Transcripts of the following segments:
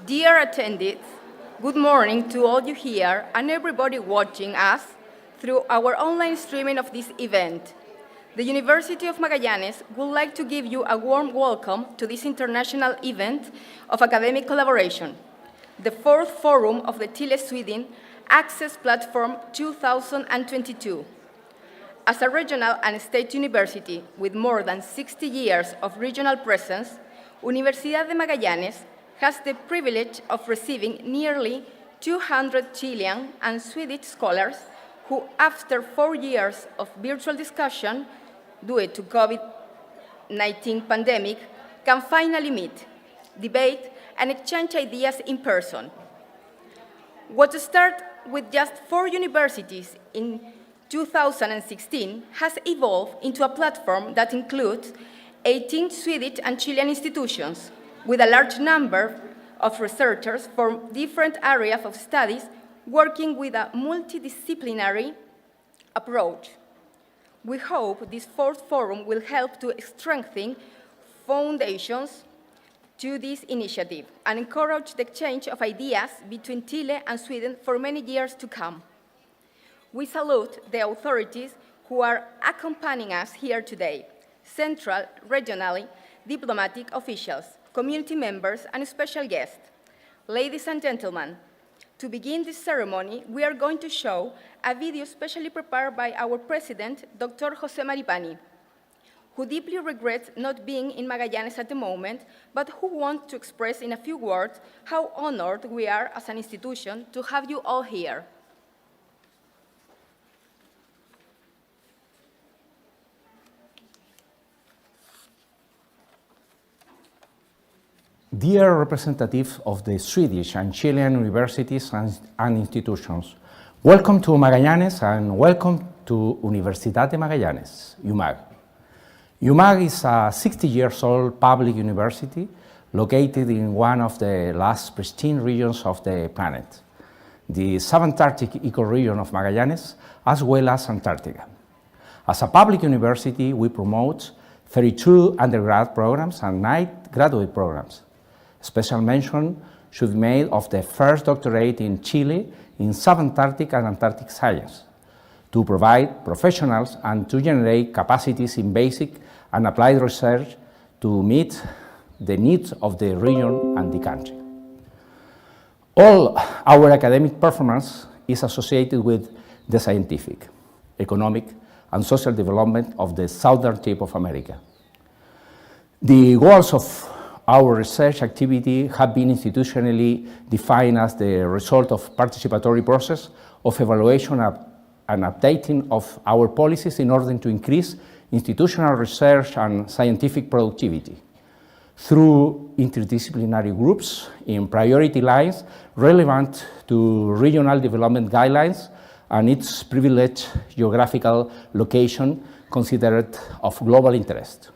Dear attendees, good morning to all you here and everybody watching us through our online streaming of this event. The University of Magallanes would like to give you a warm welcome to this international event of academic collaboration, the fourth forum of the Chile-Sweden Access Platform 2022. As a regional and state university with more than 60 years of regional presence, Universidad de Magallanes has the privilege of receiving nearly 200 Chilean and Swedish scholars who, after 4 years of virtual discussion due to COVID-19 pandemic, can finally meet, debate, and exchange ideas in person. What started with just 4 universities in 2016 has evolved into a platform that includes 18 Swedish and Chilean institutions, with a large number of researchers from different areas of studies working with a multidisciplinary approach. We hope this fourth forum will help to strengthen foundations to this initiative and encourage the exchange of ideas between Chile and Sweden for many years to come. We salute the authorities who are accompanying us here today, central, regionally, diplomatic officials, community members, and special guests. Ladies and gentlemen, to begin this ceremony, we are going to show a video specially prepared by our president, Dr. José Maripani, who deeply regrets not being in Magallanes at the moment, but who wants to express in a few words how honored we are as an institution to have you all here. Dear representatives of the Swedish and Chilean universities and institutions, welcome to Magallanes and welcome to Universidad de Magallanes, UMAG. UMAG is a 60-year-old public university located in one of the last pristine regions of the planet, the subantarctic ecoregion of Magallanes, as well as Antarctica. As a public university, we promote 32 undergrad programs and 9 graduate programs. Special mention should be made of the first doctorate in Chile in subantarctic and Antarctic science, to provide professionals and to generate capacities in basic and applied research to meet the needs of the region and the country. All our academic performance is associated with the scientific, economic, and social development of the southern tip of America. The goals of our research activity have been institutionally defined as the result of participatory process of evaluation and updating of our policies in order to increase institutional research and scientific productivity through interdisciplinary groups in priority lines relevant to regional development guidelines and its privileged geographical location considered of global interest.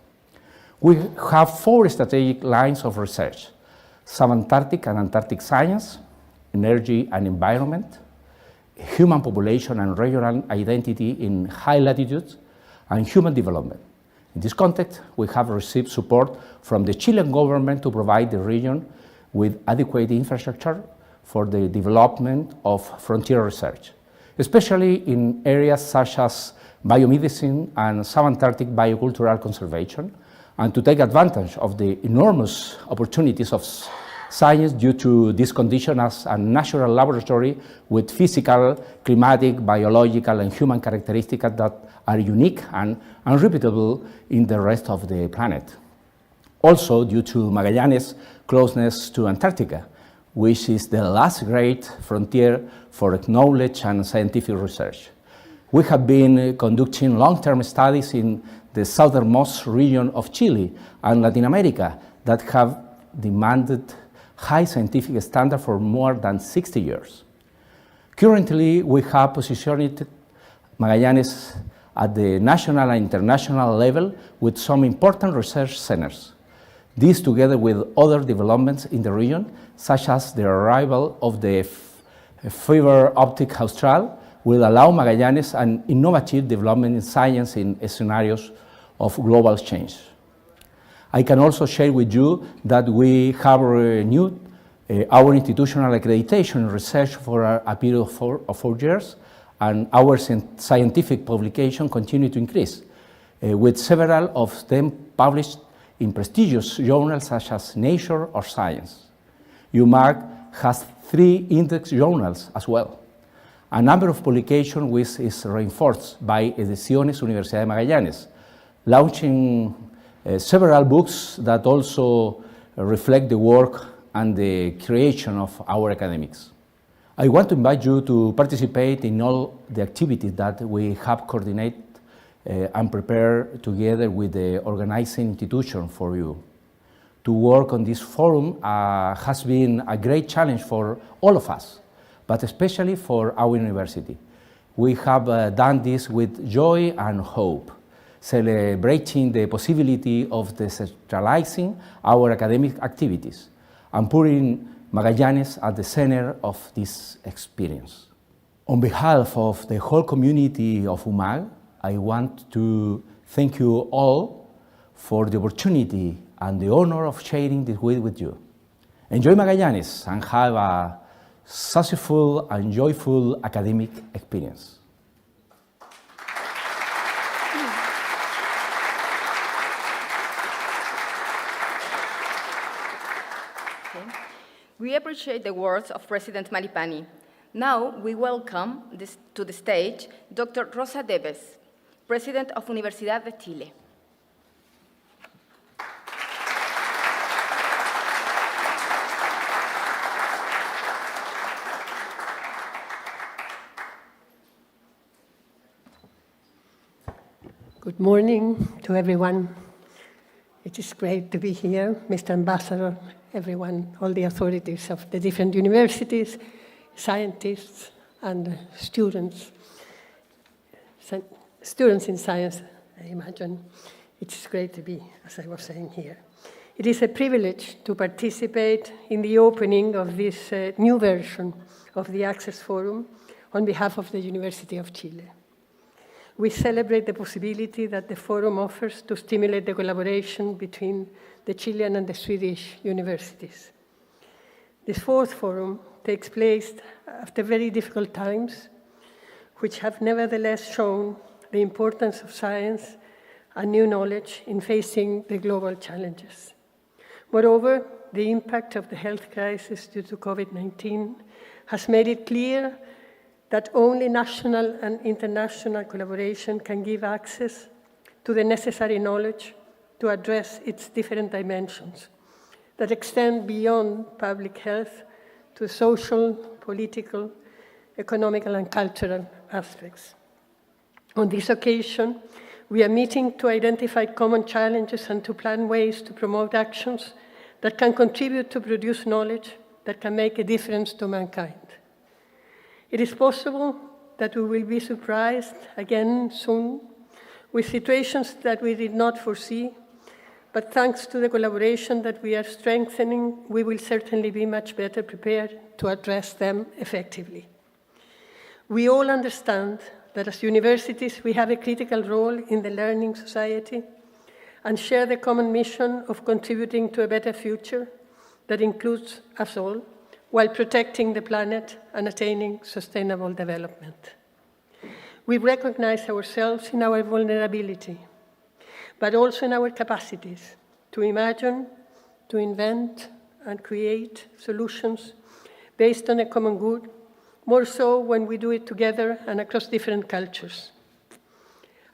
We have 4 strategic lines of research: subantarctic and Antarctic science, energy and environment, human population and regional identity in high latitudes, and human development. In this context, we have received support from the Chilean government to provide the region with adequate infrastructure for the development of frontier research, especially in areas such as biomedicine and subantarctic biocultural conservation, and to take advantage of the enormous opportunities of science due to this condition as a natural laboratory with physical, climatic, biological, and human characteristics that are unique and unrepeatable in the rest of the planet. Also due to Magallanes' closeness to Antarctica, which is the last great frontier for knowledge and scientific research. We have been conducting long-term studies in the southernmost region of Chile and Latin America that have demanded high scientific standards for more than 60 years. Currently, we have positioned Magallanes at the national and international level with some important research centers. This, together with other developments in the region, such as the arrival of the fiber optic Austral, will allow Magallanes an innovative development in science in scenarios of global change. I can also share with you that we have renewed our institutional accreditation and research for a period of 4 years, and our scientific publication continue to increase, with several of them published in prestigious journals such as Nature or Science. UMAG has 3 index journals as well. A number of publications which is reinforced by Ediciones Universidad de Magallanes, launching several books that also reflect the work and the creation of our academics. I want to invite you to participate in all the activities that we have coordinated and prepared together with the organizing institution for you. To work on this forum has been a great challenge for all of us, but especially for our university. We have done this with joy and hope, celebrating the possibility of decentralizing our academic activities and putting Magallanes at the center of this experience. On behalf of the whole community of UMAG, I want to thank you all for the opportunity and the honor of sharing this week with you. Enjoy Magallanes and have a successful and joyful academic experience. We appreciate the words of President Maripani. Now we welcome to the stage Dr. Rosa Debes, President of Universidad de Chile. Good morning to everyone. It is great to be here, Mr. Ambassador, everyone, all the authorities of the different universities, scientists, and students. Students in science, I imagine. It's great to be, as I was saying here. It is a privilege to participate in the opening of this new version of the Access Forum on behalf of the University of Chile. We celebrate the possibility that the forum offers to stimulate the collaboration between the Chilean and the Swedish universities. This 4th forum takes place after very difficult times, which have nevertheless shown the importance of science and new knowledge in facing the global challenges. Moreover, the impact of the health crisis due to COVID-19 has made it clear that only national and international collaboration can give access to the necessary knowledge to address its different dimensions that extend beyond public health to social, political, economical, and cultural aspects. On this occasion, we are meeting to identify common challenges and to plan ways to promote actions that can contribute to produce knowledge that can make a difference to mankind. It is possible that we will be surprised again soon with situations that we did not foresee, but thanks to the collaboration that we are strengthening, we will certainly be much better prepared to address them effectively. We all understand that as universities, we have a critical role in the learning society and share the common mission of contributing to a better future that includes us all, while protecting the planet and attaining sustainable development. We recognize ourselves in our vulnerability, but also in our capacities to imagine, to invent, and create solutions based on a common good, more so when we do it together and across different cultures.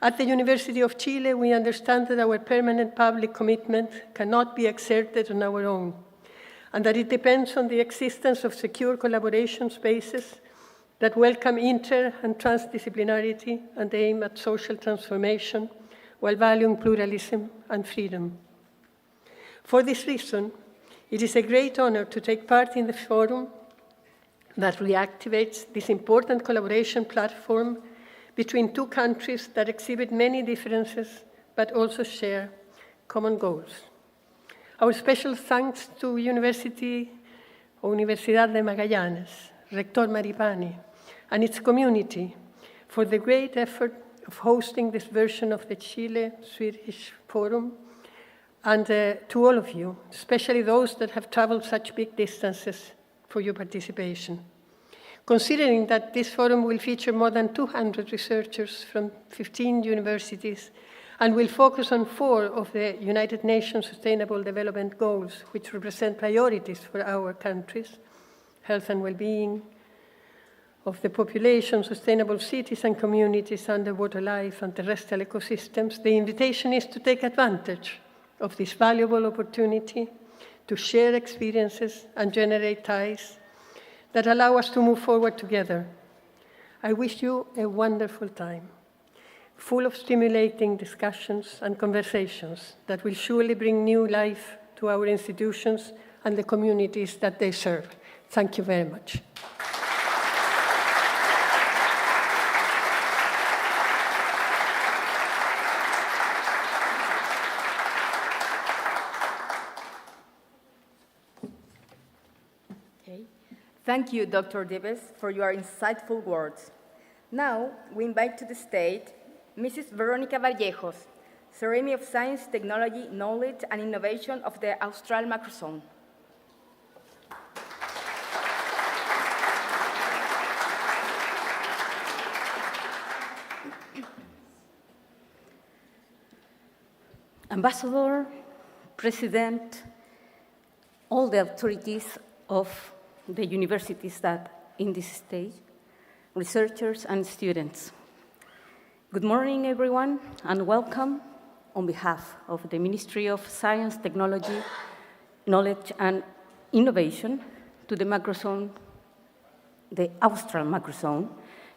At the University of Chile, we understand that our permanent public commitment cannot be exerted on our own, and that it depends on the existence of secure collaboration spaces that welcome inter- and transdisciplinarity and aim at social transformation while valuing pluralism and freedom. For this reason, it is a great honor to take part in the forum that reactivates this important collaboration platform between two countries that exhibit many differences but also share common goals. Our special thanks to Universidad de Magallanes, Rector Maripani, and its community for the great effort of hosting this version of the Chile-Swedish Forum, and to all of you, especially those that have traveled such big distances, for your participation. Considering that this forum will feature more than 200 researchers from 15 universities and will focus on 4 of the United Nations Sustainable Development Goals, which represent priorities for our countries: health and well-being of the population, sustainable cities and communities, underwater life, and terrestrial ecosystems, the invitation is to take advantage of this valuable opportunity to share experiences and generate ties that allow us to move forward together. I wish you a wonderful time, full of stimulating discussions and conversations that will surely bring new life to our institutions and the communities that they serve. Thank you very much. Thank you, Dr. Dives, for your insightful words. Now, we invite to the stage Mrs. Veronica Vallejos, Ceremony of Science, Technology, Knowledge, and Innovation of the Austral Macrozone. Ambassador, President, all the authorities of the universities that in this stage, researchers and students. Good morning, everyone, and welcome on behalf of the Ministry of Science, Technology, Knowledge, and Innovation to the macrozone, the Austral macrozone,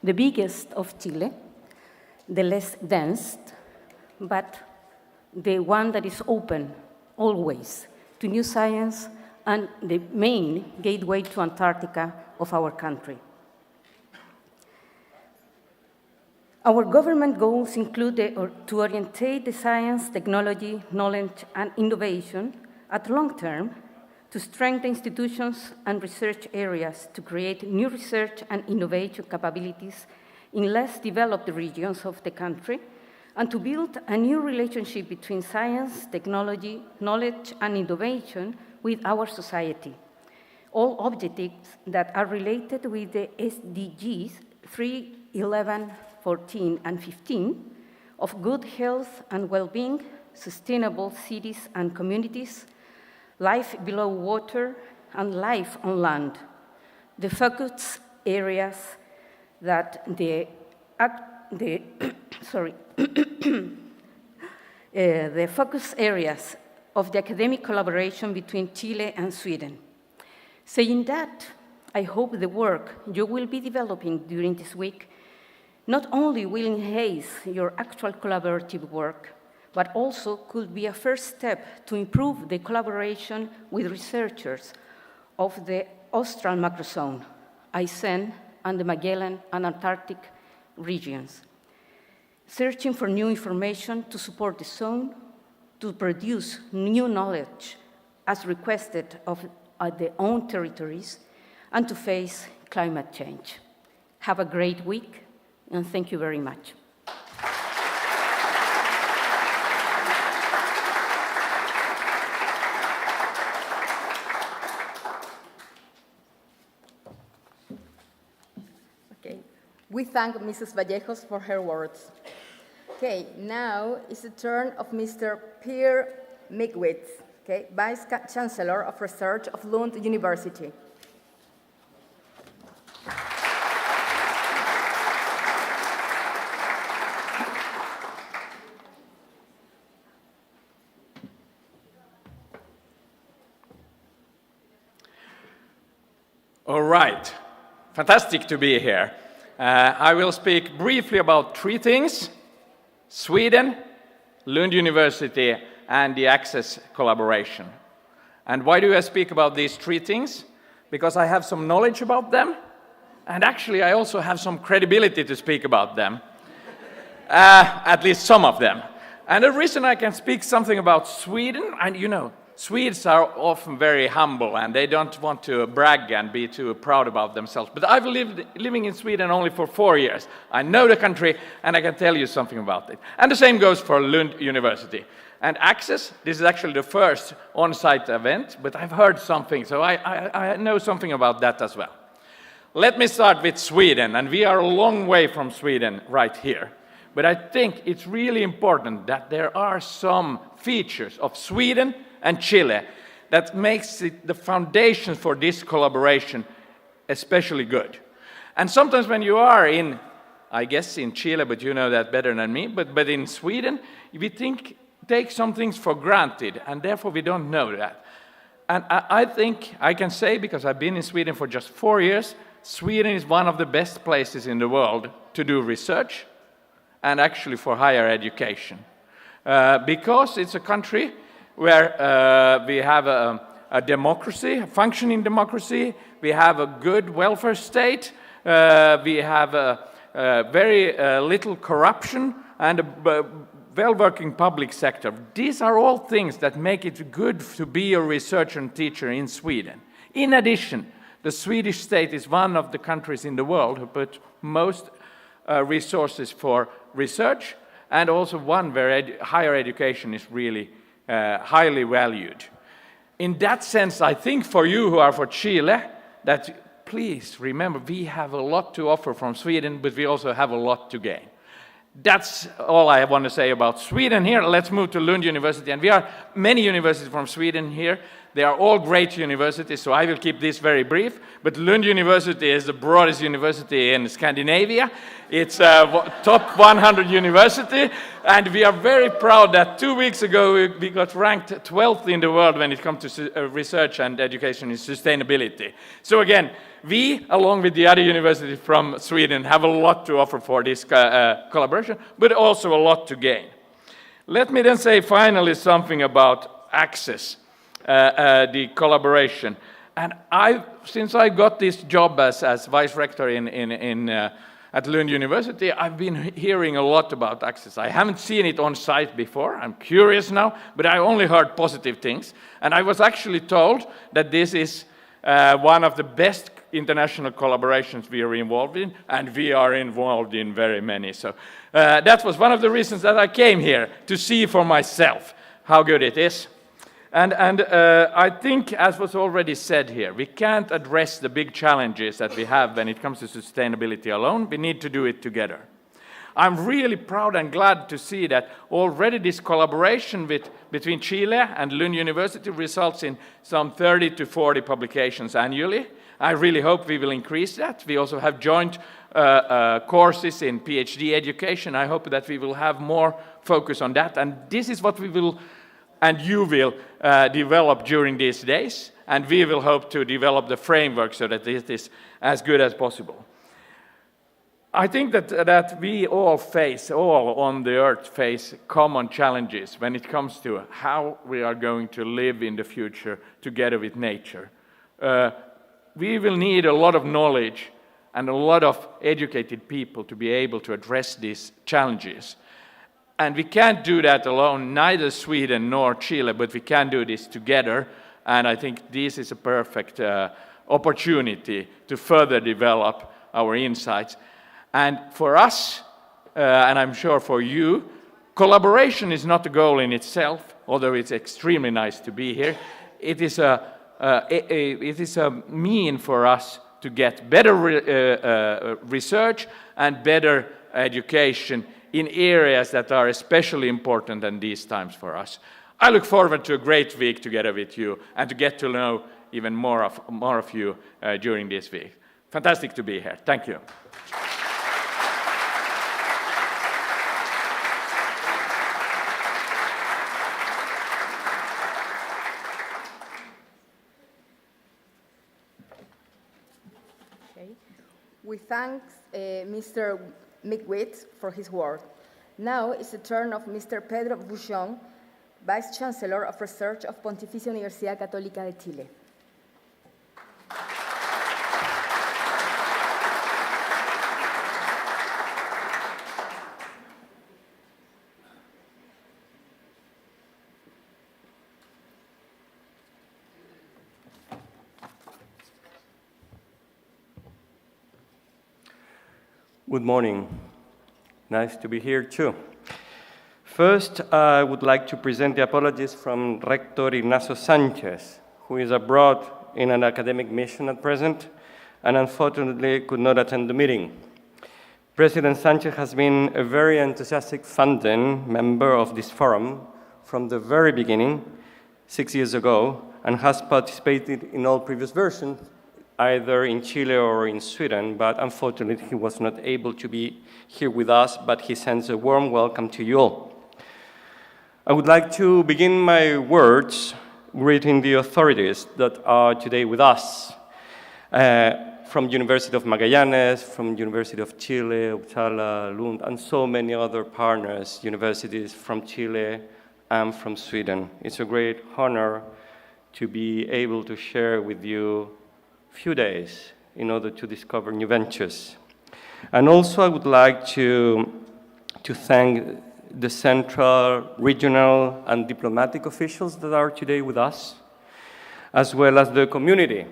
the biggest of Chile, the less dense, but the one that is open always to new science and the main gateway to Antarctica of our country. Our government goals include to orientate the science, technology, knowledge, and innovation at long term, to strengthen institutions and research areas, to create new research and innovation capabilities in less developed regions of the country, and to build a new relationship between science, technology, knowledge, and innovation with our society. All objectives that are related with the SDGs 3, 11, 14, and 15 of good health and well-being, sustainable cities and communities, life below water, and life on land. The focus areas that the focus areas of the academic collaboration between Chile and Sweden. Saying that, I hope the work you will be developing during this week not only will enhance your actual collaborative work, but also could be a first step to improve the collaboration with researchers of the Austral macrozone, Aysén, and the Magellan and Antarctic regions, searching for new information to support the zone, to produce new knowledge as requested of their own territories, and to face climate change. Have a great week, and thank you very much. Okay, we thank Mrs. Vallejos for her words. Okay, now is the turn of Mr. Pierre Migwitz, okay, Vice Chancellor of Research of Lund University. All right, fantastic to be here. I will speak briefly about 3 things: Sweden, Lund University, and the Access collaboration. And why do I speak about these 3 things? Because I have some knowledge about them, and actually I also have some credibility to speak about them, at least some of them. And the reason I can speak something about Sweden, and you know, Swedes are often very humble and they don't want to brag and be too proud about themselves. But I've living in Sweden only for 4 years. I know the country and I can tell you something about it. And the same goes for Lund University. And Access, this is actually the first on-site event, but I've heard something, so I know something about that as well. Let me start with Sweden, and we are a long way from Sweden right here. But I think it's really important that there are some features of Sweden and Chile that makes it the foundation for this collaboration especially good. And sometimes when you are in, I guess in Chile, but you know that better than me, but in Sweden, we take some things for granted, and therefore we don't know that. And I think I can say, because I've been in Sweden for just 4 years, Sweden is one of the best places in the world to do research and actually for higher education. Because it's a country where we have a democracy, a functioning democracy, we have a good welfare state, we have very little corruption, and a well-working public sector. These are all things that make it good to be a researcher and teacher in Sweden. In addition, the Swedish state is one of the countries in the world who put most resources for research, and also one where higher education is really highly valued. In that sense, I think for you who are for Chile, that please remember we have a lot to offer from Sweden, but we also have a lot to gain. That's all I want to say about Sweden here. Let's move to Lund University. And we are many universities from Sweden here. They are all great universities, so I will keep this very brief. But Lund University is the broadest university in Scandinavia. It's a top 100 university. And we are very proud that 2 weeks ago we got ranked 12th in the world when it comes to research and education in sustainability. So again, we, along with the other universities from Sweden, have a lot to offer for this collaboration, but also a lot to gain. Let me then say finally something about Access, the collaboration. And since I got this job as vice rector at Lund University, I've been hearing a lot about Access. I haven't seen it on site before. I'm curious now, but I only heard positive things. And I was actually told that this is one of the best international collaborations we are involved in, and we are involved in very many. So that was one of the reasons that I came here, to see for myself how good it is. And I think, as was already said here, we can't address the big challenges that we have when it comes to sustainability alone. We need to do it together. I'm really proud and glad to see that already this collaboration between Chile and Lund University results in some 30 to 40 publications annually. I really hope we will increase that. We also have joint courses in PhD education. I hope that we will have more focus on that. And this is what we will, and you will, develop during these days. And we will hope to develop the framework so that it is as good as possible. I think that we all on the earth face common challenges when it comes to how we are going to live in the future together with nature. We will need a lot of knowledge and a lot of educated people to be able to address these challenges. And we can't do that alone, neither Sweden nor Chile, but we can do this together. And I think this is a perfect opportunity to further develop our insights. And for us, and I'm sure for you, collaboration is not a goal in itself, although it's extremely nice to be here. It is a mean for us to get better research and better education in areas that are especially important in these times for us. I look forward to a great week together with you and to get to know even more of you during this week. Fantastic to be here. Thank you. We thank Mr. Mickwitz for his work. Now it's the turn of Mr. Pedro Buchon, Vice Chancellor of Research of Pontificia Universidad Católica de Chile. Good morning. Nice to be here too. First, I would like to present the apologies from Rector Ignacio Sanchez, who is abroad in an academic mission at present, and unfortunately could not attend the meeting. President Sanchez has been a very enthusiastic founding member of this forum from the very beginning, 6 years ago, and has participated in all previous versions, either in Chile or in Sweden, but unfortunately he was not able to be here with us, but he sends a warm welcome to you all. I would like to begin my words greeting the authorities that are today with us, from University of Magallanes, from University of Chile, Uppsala, Lund, and so many other partners, universities from Chile and from Sweden. It's a great honor to be able to share with you a few days in order to discover new ventures. And also I would like to thank the central, regional, and diplomatic officials that are today with us, as well as the community.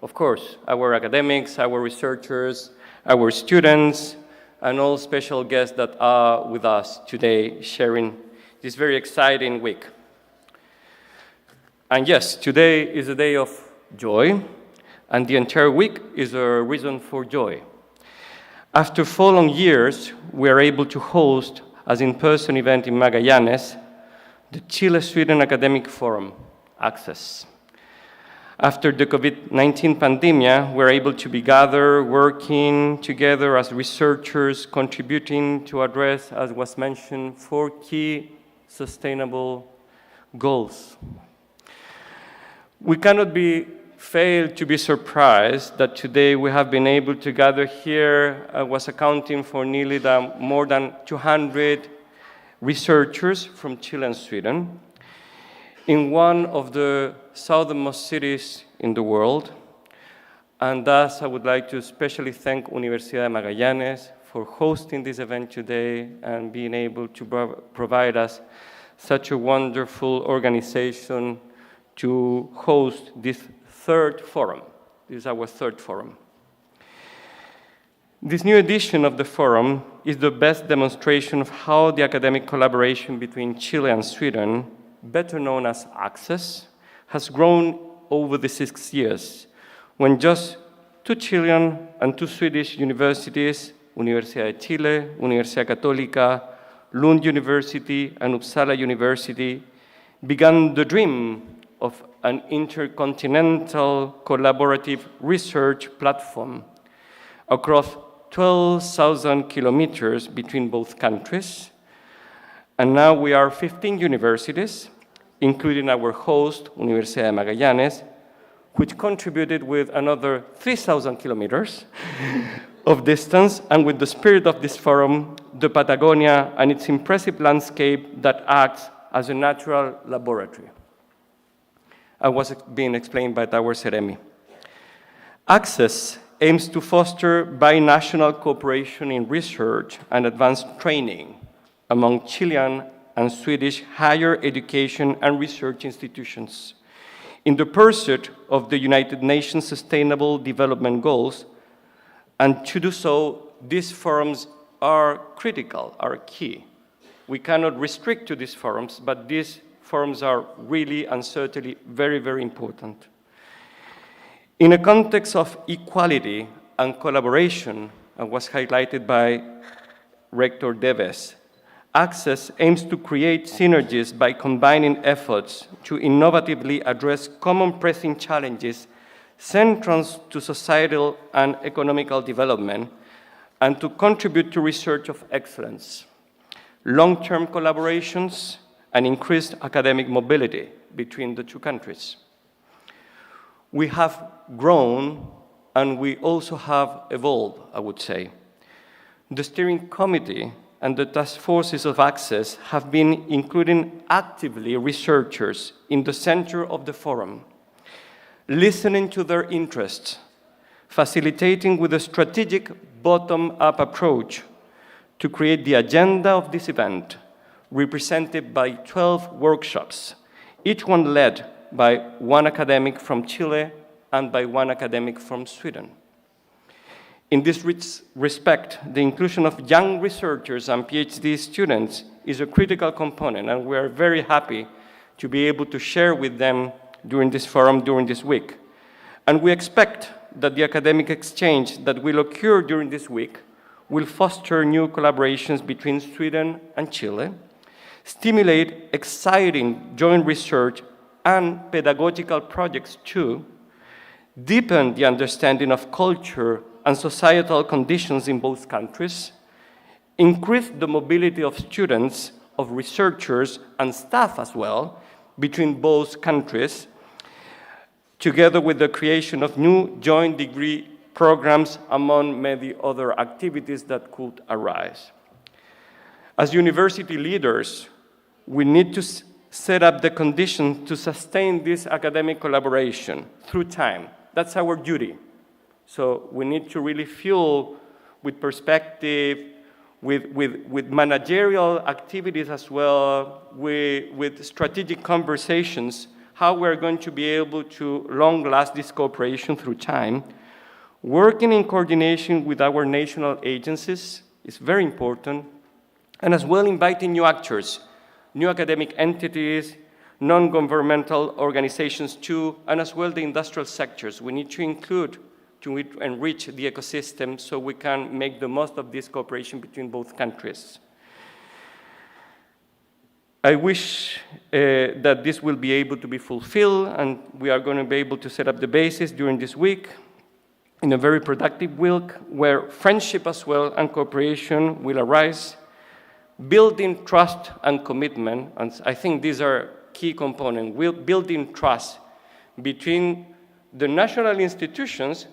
Of course, our academics, our researchers, our students, and all special guests that are with us today sharing this very exciting week. And yes, today is a day of joy, and the entire week is a reason for joy. After 4 long years, we are able to host, as in-person event in Magallanes, the Chile-Sweden Academic Forum, Access. After the COVID-19 pandemic, we're able to be gathered, working together as researchers, contributing to address, as was mentioned, 4 key sustainable goals. We cannot fail to be surprised that today we have been able to gather here, was accounting for nearly more than 200 researchers from Chile and Sweden, in one of the southernmost cities in the world. And thus, I would like to especially thank Universidad de Magallanes for hosting this event today and being able to provide us such a wonderful organization to host this 3rd forum. This is our 3rd forum. This new edition of the forum is the best demonstration of how the academic collaboration between Chile and Sweden, better known as Access, has grown over the 6 years, when just 2 Chilean and 2 Swedish universities, Universidad de Chile, Universidad Católica, Lund University, and Uppsala University, began the dream of an intercontinental collaborative research platform across 12,000 kilometers between both countries. And now we are 15 universities, including our host, Universidad de Magallanes, which contributed with another 3,000 kilometers of distance, and with the spirit of this forum, the Patagonia and its impressive landscape that acts as a natural laboratory. I was being explained by our Ceremi. Access aims to foster binational cooperation in research and advanced training among Chilean and Swedish higher education and research institutions in the pursuit of the United Nations Sustainable Development Goals. And to do so, these forums are critical, are key. We cannot restrict to these forums, but these forums are really and certainly very, very important. In a context of equality and collaboration, as was highlighted by Rector Deves, Access aims to create synergies by combining efforts to innovatively address common pressing challenges central to societal and economical development, and to contribute to research of excellence, long-term collaborations, and increased academic mobility between the 2 countries. We have grown, and we also have evolved, I would say. The steering committee and the task forces of Access have been including actively researchers in the center of the forum, listening to their interests, facilitating with a strategic bottom-up approach to create the agenda of this event, represented by 12 workshops, each one led by 1 academic from Chile and by 1 academic from Sweden. In this respect, the inclusion of young researchers and PhD students is a critical component, and we are very happy to be able to share with them during this forum, during this week. And we expect that the academic exchange that will occur during this week will foster new collaborations between Sweden and Chile, stimulate exciting joint research and pedagogical projects too, deepen the understanding of culture and societal conditions in both countries, increase the mobility of students, of researchers, and staff as well between both countries, together with the creation of new joint degree programs among many other activities that could arise. As university leaders, we need to set up the conditions to sustain this academic collaboration through time. That's our duty. So we need to really fuel with perspective, with managerial activities as well, with strategic conversations, how we're going to be able to long-last this cooperation through time. Working in coordination with our national agencies is very important, and as well inviting new actors, new academic entities, non-governmental organizations too, and as well the industrial sectors. We need to include, to enrich the ecosystem so we can make the most of this cooperation between both countries. I wish that this will be able to be fulfilled, and we are going to be able to set up the basis during this week in a very productive week where friendship as well and cooperation will arise, building trust and commitment, and I think these are key components, building trust between the national institutions,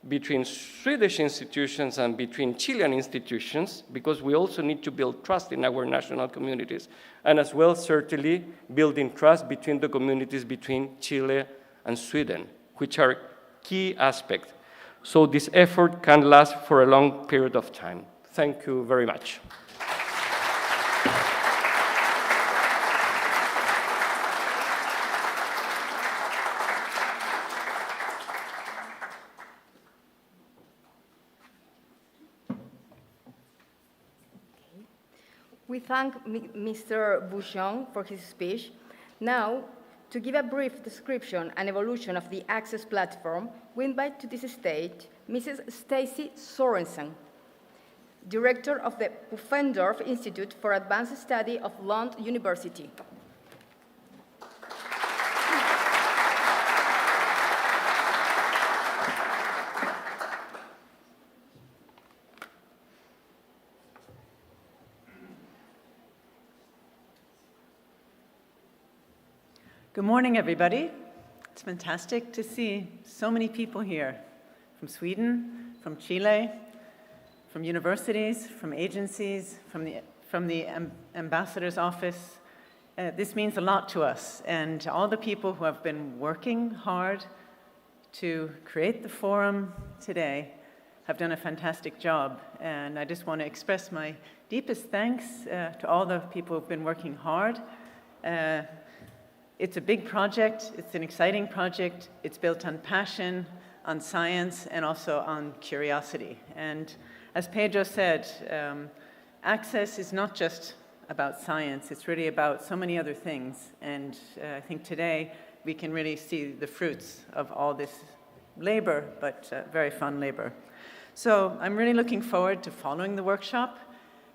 between Swedish institutions and between Chilean institutions, because we also need to build trust in our national communities, and as well certainly building trust between the communities between Chile and Sweden, which are key aspects. So this effort can last for a long period of time. Thank you very much. We thank Mr. Bouchon for his speech. Now, to give a brief description and evolution of the Access platform, we invite to this stage Mrs. Stacy Sorensen, Director of the Pufendorf Institute for Advanced Study of Lund University. Good morning, everybody. It's fantastic to see so many people here from Sweden, from Chile, from universities, from agencies, from the ambassador's office. This means a lot to us, and all the people who have been working hard to create the forum today have done a fantastic job. And I just want to express my deepest thanks to all the people who've been working hard. It's a big project, it's an exciting project, it's built on passion, on science, and also on curiosity. And as Pedro said, Access is not just about science, it's really about so many other things. And I think today we can really see the fruits of all this labor, but very fun labor. So I'm really looking forward to following the workshop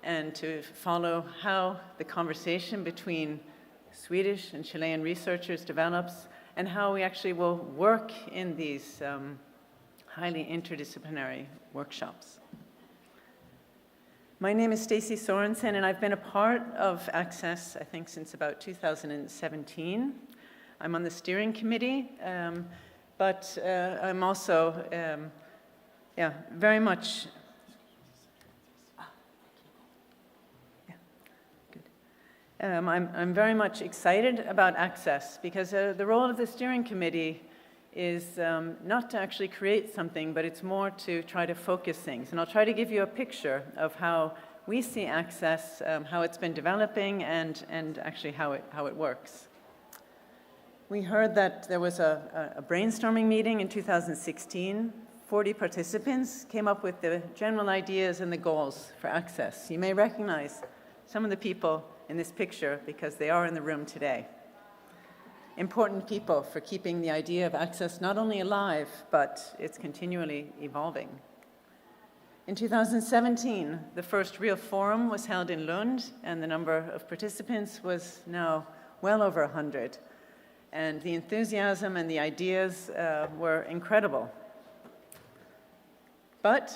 and to follow how the conversation between Swedish and Chilean researchers develops, and how we actually will work in these highly interdisciplinary workshops. My name is Stacy Sorensen, and I've been a part of Access, I think, since about 2017. I'm on the steering committee, but I'm also very much I'm very much excited about Access because the role of the steering committee is not to actually create something, but it's more to try to focus things. And I'll try to give you a picture of how we see Access, how it's been developing, and actually how it works. We heard that there was a brainstorming meeting in 2016 40 participants came up with the general ideas and the goals for access. You may recognize some of the people in this picture because they are in the room today. Important people for keeping the idea of access not only alive, but it's continually evolving. In 2017, the first real forum was held in Lund, and the number of participants was now well over 100. And the enthusiasm and the ideas were incredible. But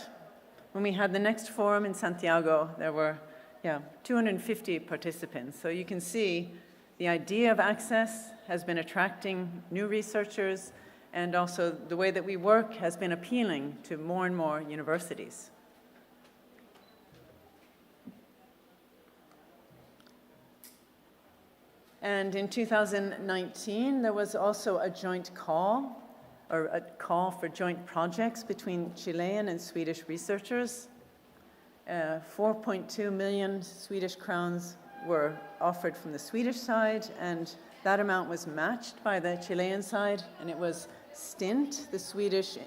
when we had the next forum in Santiago, there were 250 participants. So you can see the idea of access has been attracting new researchers, and also the way that we work has been appealing to more and more universities. And in 2019, there was also a joint call, or a call for joint projects between Chilean and Swedish researchers. 4.2 million Swedish crowns were offered from the Swedish side, and that amount was matched by the Chilean side, and it was STINT, the Swedish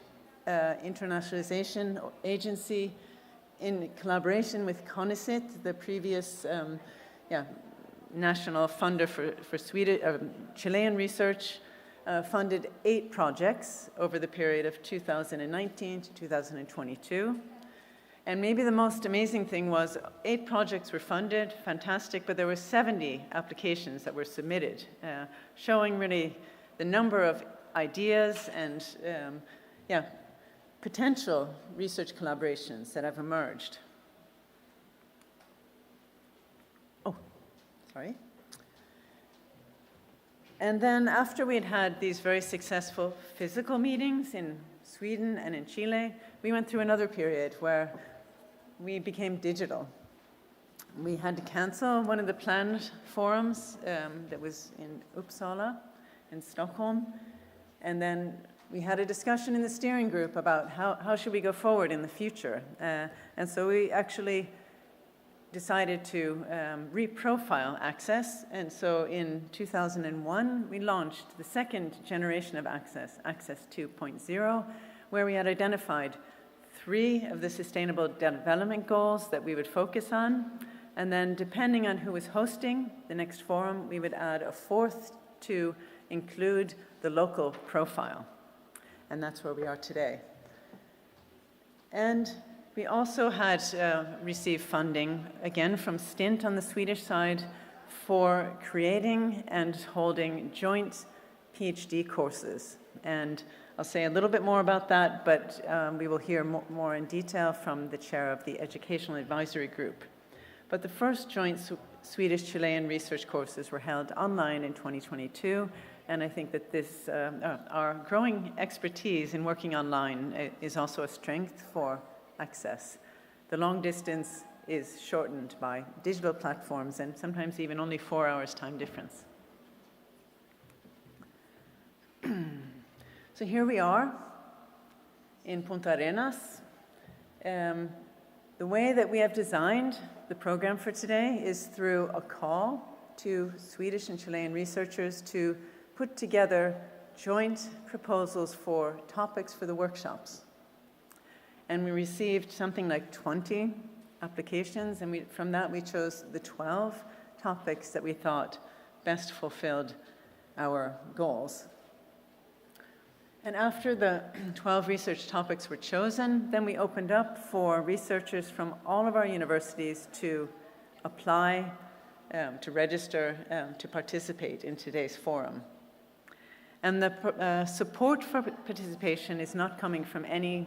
internationalization agency, in collaboration with CONICIT, the previous national funder for Chilean research, funded 8 projects over the period of 2019 to 2022. And maybe the most amazing thing was 8 projects were funded, fantastic, but there were 70 applications that were submitted, showing really the number of ideas and potential research collaborations that have emerged. Oh, sorry. And then after we had had these very successful physical meetings in Sweden and in Chile, we went through another period where we became digital. We had to cancel one of the planned forums that was in Uppsala, in Stockholm, and then we had a discussion in the steering group about how should we go forward in the future. And so we actually decided to reprofile Access, and so in 2001 we launched the second generation of Access, Access 2.0, where we had identified 3 of the Sustainable Development Goals that we would focus on, and then depending on who was hosting the next forum, we would add a 4th to include the local profile. And that's where we are today. And we also had received funding, again from STINT on the Swedish side, for creating and holding joint PhD courses. And I'll say a little bit more about that, but we will hear more in detail from the chair of the Educational Advisory Group. But the first joint Swedish-Chilean research courses were held online in 2022, and I think that this, our growing expertise in working online is also a strength for Access. The long distance is shortened by digital platforms, and sometimes even only 4 hours time difference. So here we are in Punta Arenas. The way that we have designed the program for today is through a call to Swedish and Chilean researchers to put together joint proposals for topics for the workshops. And we received something like 20 applications, and from that we chose the 12 topics that we thought best fulfilled our goals. And after the 12 research topics were chosen, then we opened up for researchers from all of our universities to apply, to register, to participate in today's forum. And the support for participation is not coming from any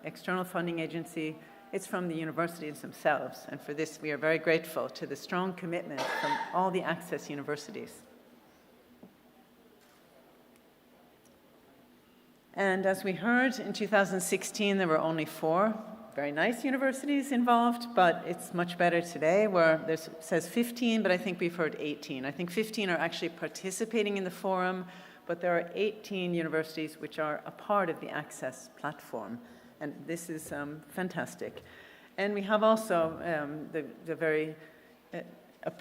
external funding agency, it's from the universities themselves. And for this, we are very grateful to the strong commitment from all the Access universities. And as we heard, in 2016, there were only 4 very nice universities involved, but it's much better today where it says 15, but I think we've heard 18. I think 15 are actually participating in the forum, but there are 18 universities which are a part of the Access platform. And this is fantastic. And we have also the very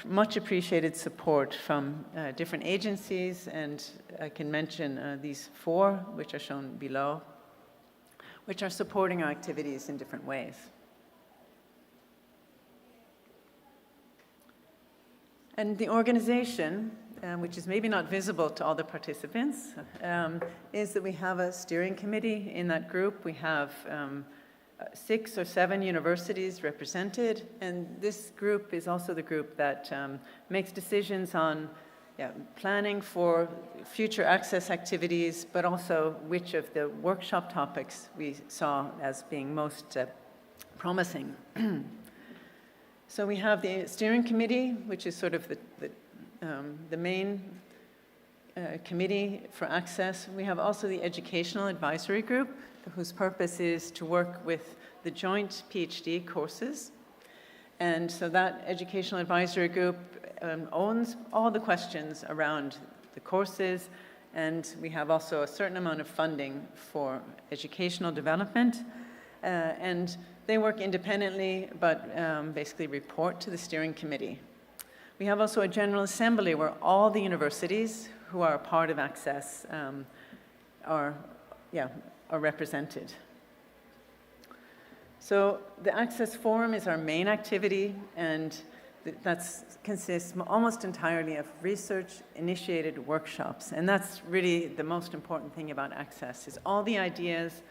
much appreciated support from different agencies, and I can mention these 4, which are shown below. which are supporting our activities in different ways. And the organization, which is maybe not visible to all the participants, is that we have a steering committee in that group. We have 6 or 7 universities represented, and this group is also the group that makes decisions on planning for future access activities, but also which of the workshop topics we saw as being most promising. So we have the steering committee, which is sort of the main committee for access. We have also the educational advisory group, whose purpose is to work with the joint PhD courses. And so that educational advisory group owns all the questions around the courses, and we have also a certain amount of funding for educational development. And they work independently, but basically report to the steering committee. We have also a General Assembly where all the universities who are a part of Access are represented. So the Access Forum is our main activity, and that consists almost entirely of research-initiated workshops. And that's really the most important thing about Access, is all the ideas,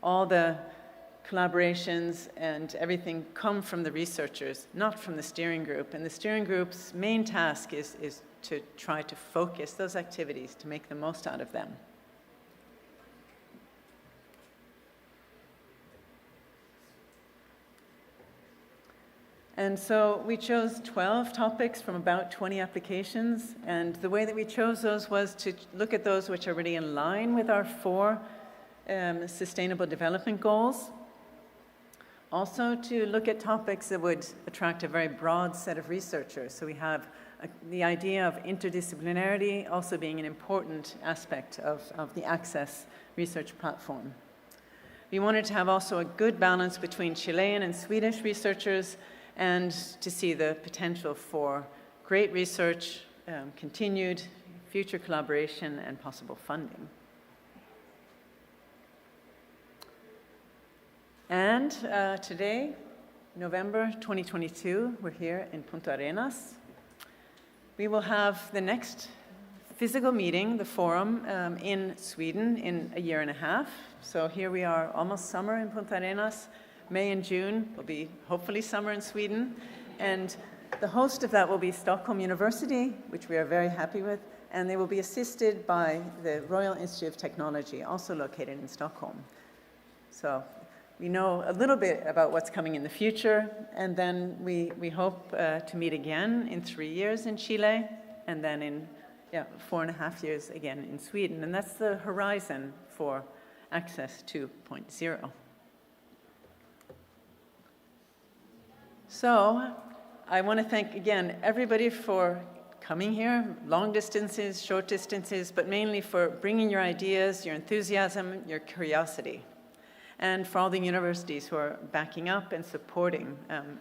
all the collaborations and everything come from the researchers, not from the steering group. And the steering group's main task is to try to focus those activities, to make the most out of them. And so we chose 12 topics from about 20 applications, and the way that we chose those was to look at those which are really in line with our 4 Sustainable Development Goals. Also to look at topics that would attract a very broad set of researchers. So we have the idea of interdisciplinarity also being an important aspect of the Access research platform. We wanted to have also a good balance between Chilean and Swedish researchers, and to see the potential for great research, continued future collaboration, and possible funding. And today, November 2022, we're here in Punta Arenas. We will have the next physical meeting, the forum, in Sweden in a year and a half. So here we are, almost summer in Punta Arenas. May and June will be hopefully summer in Sweden. And the host of that will be Stockholm University, which we are very happy with. And they will be assisted by the Royal Institute of Technology, also located in Stockholm. So we know a little bit about what's coming in the future. And then we hope to meet again in 3 years in Chile, and then in 4.5 years again in Sweden. And that's the horizon for Access 2.0. So I want to thank again everybody for coming here, long distances, short distances, but mainly for bringing your ideas, your enthusiasm, your curiosity. And for all the universities who are backing up and supporting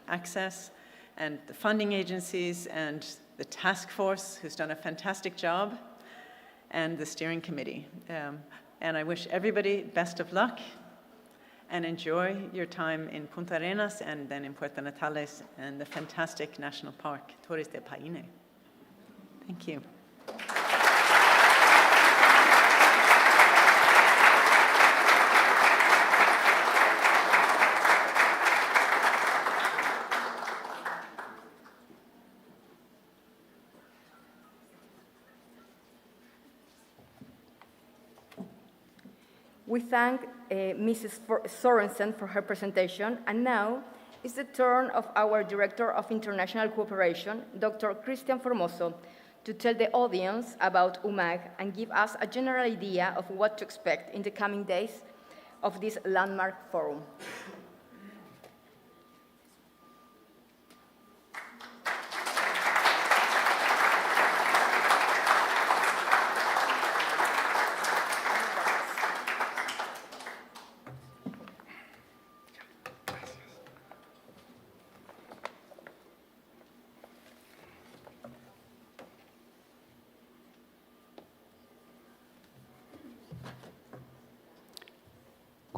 Access, and the funding agencies, and the task force, who's done a fantastic job, and the steering committee. And I wish everybody best of luck, and enjoy your time in Punta Arenas and then in Puerto Natales and the fantastic national park, Torres del Paine. Thank you. We thank Mrs. Sorensen for her presentation, and now it's the turn of our Director of International Cooperation, Dr. Cristian Formoso, to tell the audience about UMAG and give us a general idea of what to expect in the coming days of this landmark forum.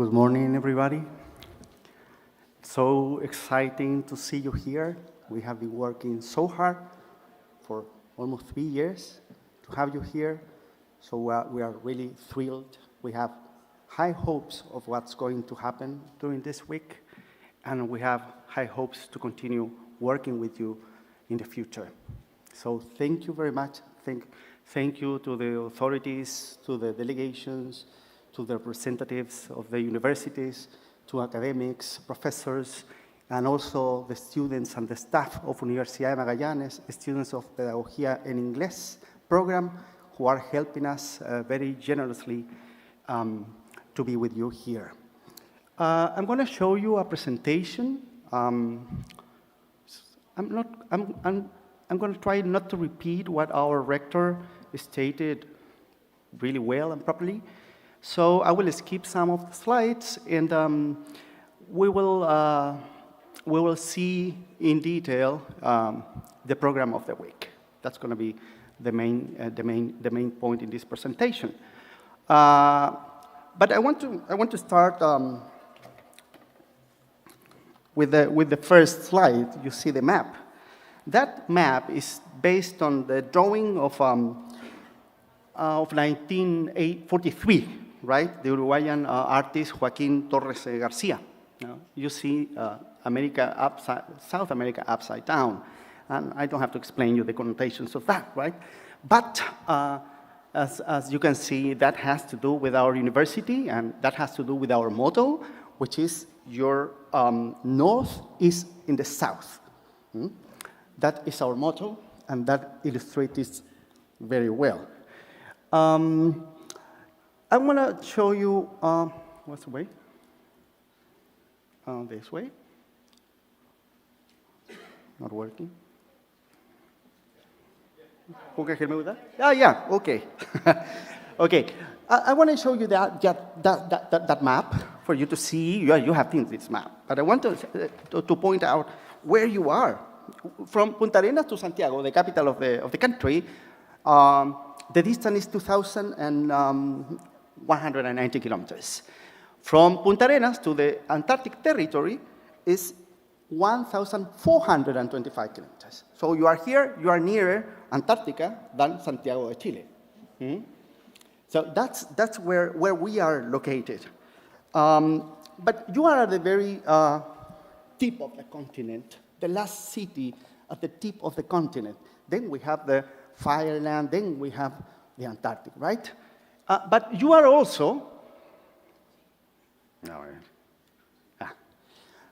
Good morning, everybody. So exciting to see you here. We have been working so hard for almost 3 years to have you here. So we are really thrilled. We have high hopes of what's going to happen during this week, and we have high hopes to continue working with you in the future. So thank you very much. Thank you to the authorities, to the delegations, to the representatives of the universities, to academics, professors, and also the students and the staff of Universidad de Magallanes, students of Pedagogía en Inglés program, who are helping us very generously to be with you here. I'm going to show you a presentation. I'm going to try not to repeat what our rector stated really well and properly. So I will skip some of the slides, and we will see in detail the program of the week. That's going to be the main point in this presentation. But I want to start with the first slide. You see the map. That map is based on the drawing of 1943, right? The Uruguayan artist Joaquín Torres Garcia. You see South America upside down. And I don't have to explain you the connotations of that, right? But as you can see, that has to do with our university, and that has to do with our motto, which is your north is in the south. That is our motto, and that illustrates it very well. I'm going to show you, what's the way? This way. Not working. Who can help me with that? Yeah, okay. Okay, I want to show you that map for you to see. You have seen this map, but I want to point out where you are. From Punta Arenas to Santiago, the capital of the country, the distance is 2,190 kilometers. From Punta Arenas to the Antarctic territory is 1,425 kilometers. So you are here, you are nearer Antarctica than Santiago de Chile. So that's where we are located. But you are at the very tip of the continent, the last city at the tip of the continent. Then we have the Fireland, then we have the Antarctic, right? But you are also,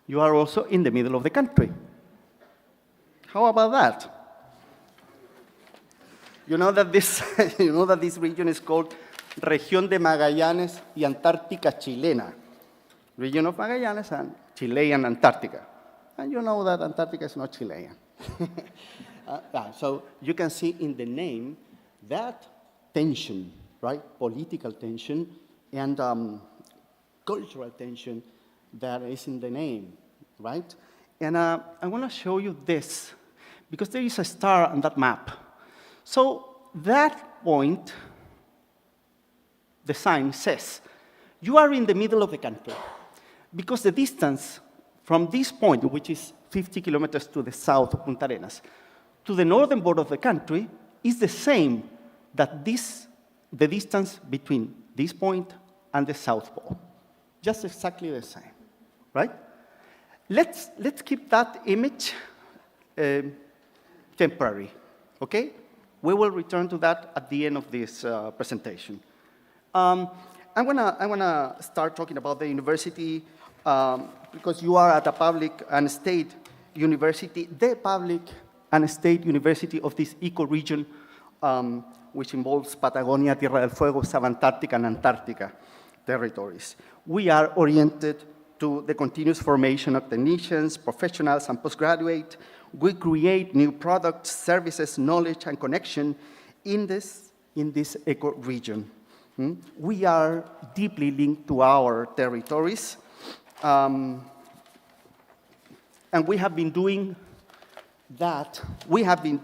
you are also in the middle of the country. How about that? You know that this region is called Región de Magallanes y Antártica Chilena. Region of Magallanes and Chilean Antarctica. And you know that Antarctica is not Chilean. So you can see in the name that tension, right? Political tension and cultural tension that is in the name, right? And I want to show you this, because there is a star on that map. So that point, the sign says, you are in the middle of the country, because the distance from this point, which is 50 kilometers to the south of Punta Arenas, to the northern border of the country is the same that the distance between this point and the South Pole. Just exactly the same, right? Let's keep that image temporary, okay? We will return to that at the end of this presentation. I'm gonna start talking about the university because you are at a public and state university, the public and state university of this ecoregion, which involves Patagonia, Tierra del Fuego, Subantarctic, and Antarctica territories. We are oriented to the continuous formation of technicians, professionals, and postgraduate. We create new products, services, knowledge, and connection in this ecoregion. We are deeply linked to our territories, and we have been doing that. We have been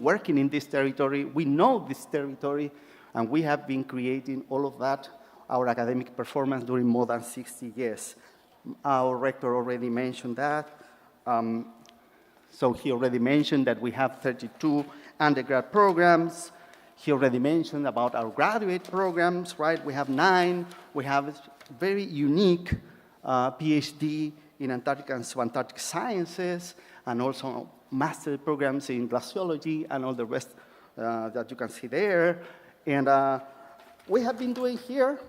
working in this territory. We know this territory, and we have been creating all of that our academic performance during more than 60 years. Our rector already mentioned that. So he already mentioned that we have 32 undergrad programs. He already mentioned about our graduate programs, right? We have 9. We have very unique PhD in Antarctic and subantarctic sciences, and also master programs in glaciology and all the rest that you can see there. And we have been doing here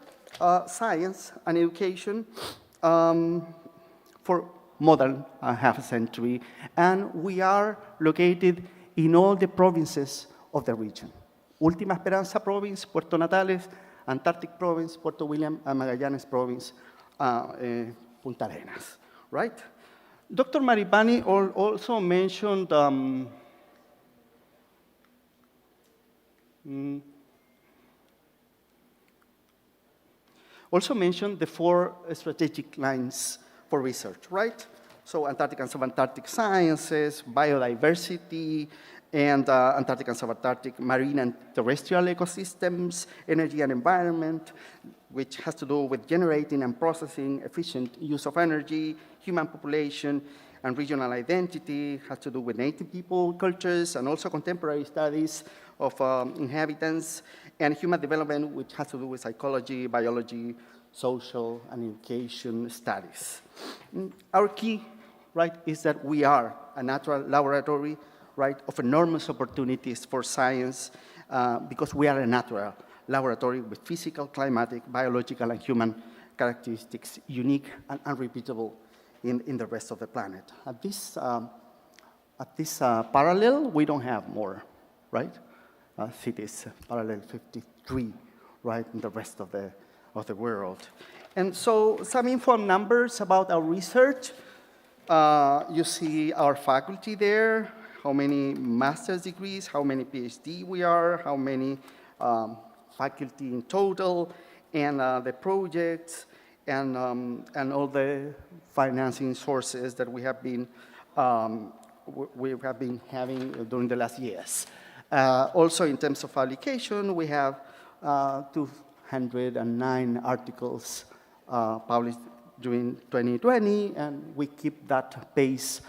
science and education for more than half a century, and we are located in all the provinces of the region. Última Esperanza Province, Puerto Natales, Antarctic Province, Puerto William, and Magallanes Province, Punta Arenas, right? Dr. Maripani also mentioned the 4 strategic lines for research, right? So Antarctic and subantarctic sciences, biodiversity, and Antarctic and subantarctic marine and terrestrial ecosystems, energy and environment, which has to do with generating and processing efficient use of energy, human population, and regional identity, has to do with native people, cultures, and also contemporary studies of inhabitants, and human development, which has to do with psychology, biology, social and education studies. Our key, right, is that we are a natural laboratory, right, of enormous opportunities for science because we are a natural laboratory with physical, climatic, biological, and human characteristics unique and unrepeatable in the rest of the planet. At this parallel, we don't have more, right? Cities, parallel 53, right, in the rest of the world. And so some informed numbers about our research. You see our faculty there, how many master's degrees, how many PhD we are, how many faculty in total, and the projects, and all the financing sources that we have been having during the last years. Also, in terms of publication, we have 209 articles published during 2020, and we keep that pace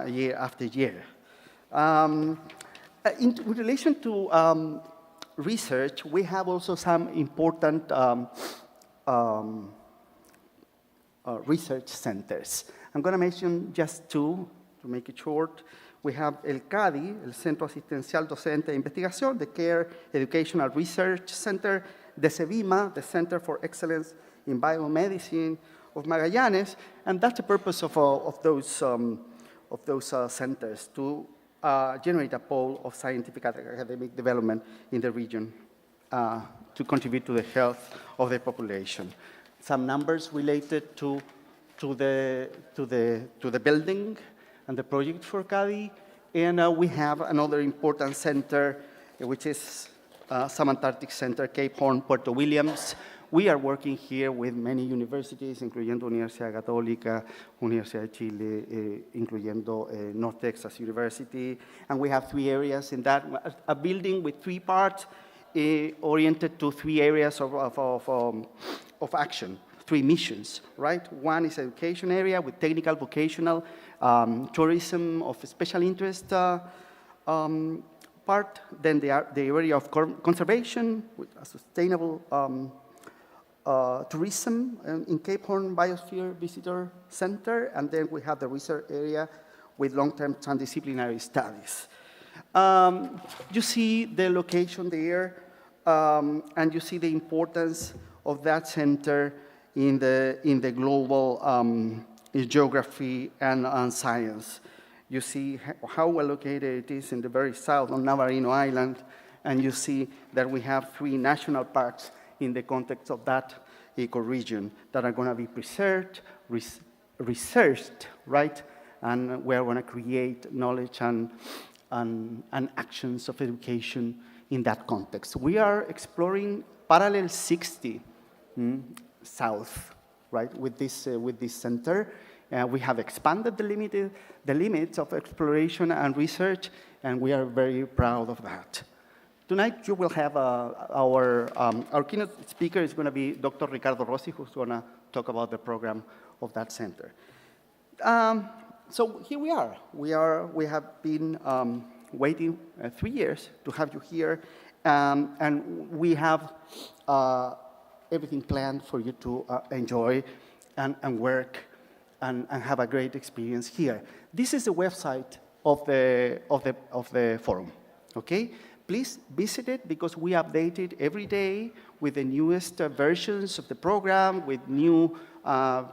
year after year. In relation to research, we have also some important research centers. I'm going to mention just 2 to make it short. We have el CADI, el Centro Asistencial Docente de Investigación, the Care Educational Research Center, the CEBIMA, the Center for Excellence in Biomedicine of Magallanes, and that's the purpose of those centers, to generate a pole of scientific and academic development in the region to contribute to the health of the population. Some numbers related to the building and the project for CADI, and we have another important center, which is Subantarctic Center, Cape Horn, Puerto Williams. We are working here with many universities, incluyendo Universidad Católica, Universidad de Chile, incluyendo North Texas University, and we have 3 areas in that, a building with 3 parts oriented to 3 areas of action, 3 missions, right? One is education area with technical, vocational, tourism of special interest part, then the area of conservation with a sustainable tourism in Cape Horn Biosphere Visitor Center, and then we have the research area with long-term transdisciplinary studies. You see the location there, and you see the importance of that center in the global geography and science. You see how well located it is in the very south on Navarino Island, and you see that we have 3 national parks in the context of that ecoregion that are going to be preserved, researched, right? And we're going to create knowledge and actions of education in that context. We are exploring parallel 60 south, right, with this center. We have expanded the limits of exploration and research, and we are very proud of that. Tonight, you will have our keynote speaker is going to be Dr. Ricardo Rossi, who's going to talk about the program of that center. So here we are. We have been waiting 3 years to have you here, and we have everything planned for you to enjoy and work and have a great experience here. This is the website of the forum. Okay. Please visit it because we update it every day with the newest versions of the program, with new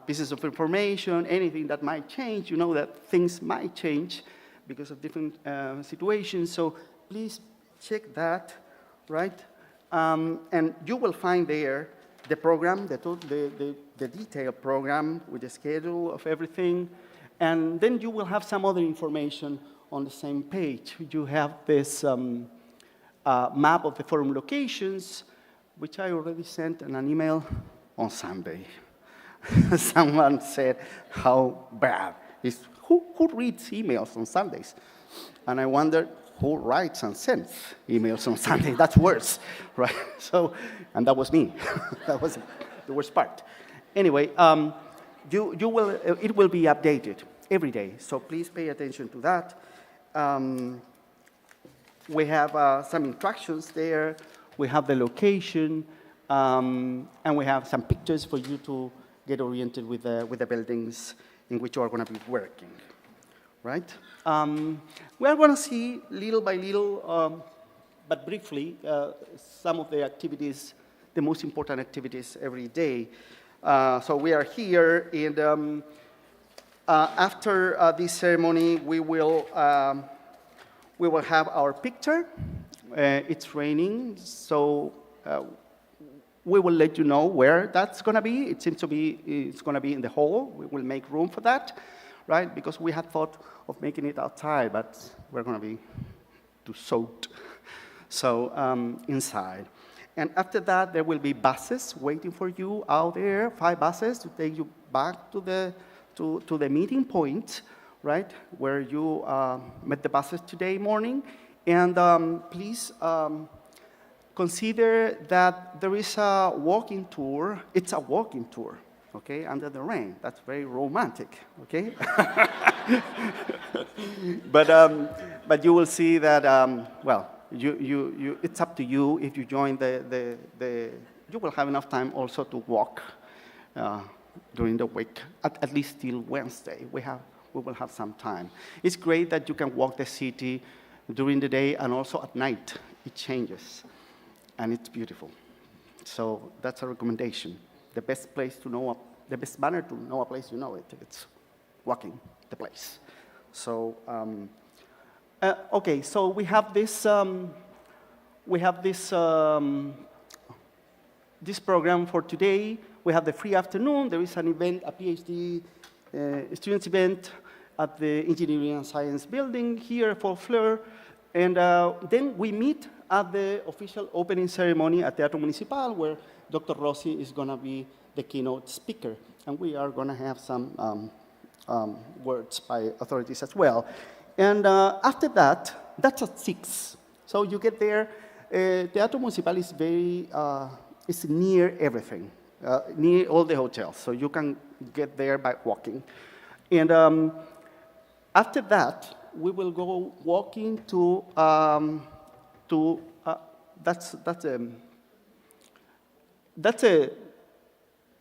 pieces of information, anything that might change. You know that things might change because of different situations. So please check that, right? And you will find there the program, the detailed program with the schedule of everything. And then you will have some other information on the same page. You have this map of the forum locations, which I already sent in an email on Sunday. Someone said, how bad is, who reads emails on Sundays? And I wondered, who writes and sends emails on Sunday? That's worse, right? So, and that was me. That was the worst part. Anyway, it will be updated every day, so please pay attention to that. We have some instructions there, we have the location, and we have some pictures for you to get oriented with the buildings in which you are going to be working, right? We are going to see little by little, but briefly, some of the activities, the most important activities every day. So we are here, and after this ceremony, we will have our picture. It's raining, so we will let you know where that's going to be. It seems to be it's going to be in the hall. We will make room for that, right? Because we had thought of making it outside, but we're going to be too soaked. So inside. And after that, there will be buses waiting for you out there, 5 buses to take you back to the meeting point, right, where you met the buses today morning. And please consider that there is a walking tour. It's a walking tour, okay, under the rain. That's very romantic, okay? But you will see that, well, it's up to you if you join you will have enough time also to walk during the week, at least till Wednesday. We will have some time. It's great that you can walk the city during the day and also at night. It changes, and it's beautiful. So that's a recommendation. The best manner to know a place, you know it. It's walking the place. So, okay, so we have this this program for today. We have the free afternoon. There is an event, a PhD students event at the Engineering and Science building here, 4th floor. And then we meet at the official opening ceremony at Teatro Municipal, where Dr. Rossi is going to be the keynote speaker. And we are going to have some words by authorities as well. And after that, that's at 6. So you get there. Teatro Municipal is it's near everything, near all the hotels. So you can get there by walking. And after that, we will go walking to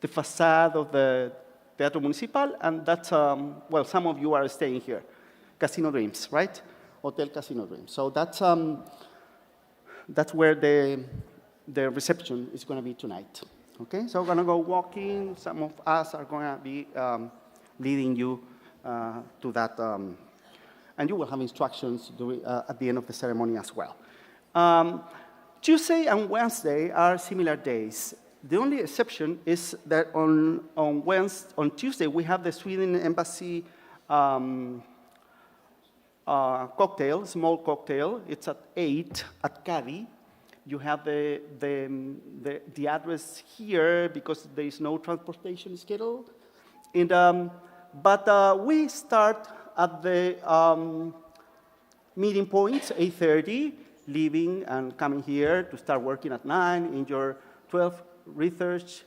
the facade of the Teatro Municipal, and that's, well, some of you are staying here. Casino Dreams, right? Hotel Casino Dreams. So that's where the reception is going to be tonight. Okay, so we're going to go walking. Some of us are going to be leading you to that, and you will have instructions at the end of the ceremony as well. Tuesday and Wednesday are similar days. The only exception is that on Tuesday we have the Sweden Embassy cocktail, small cocktail. It's at 8 at Cadi. You have the address here because there is no transportation schedule. And, but we start at the meeting points, 8:30. leaving and coming here to start working at 9 in your 12 research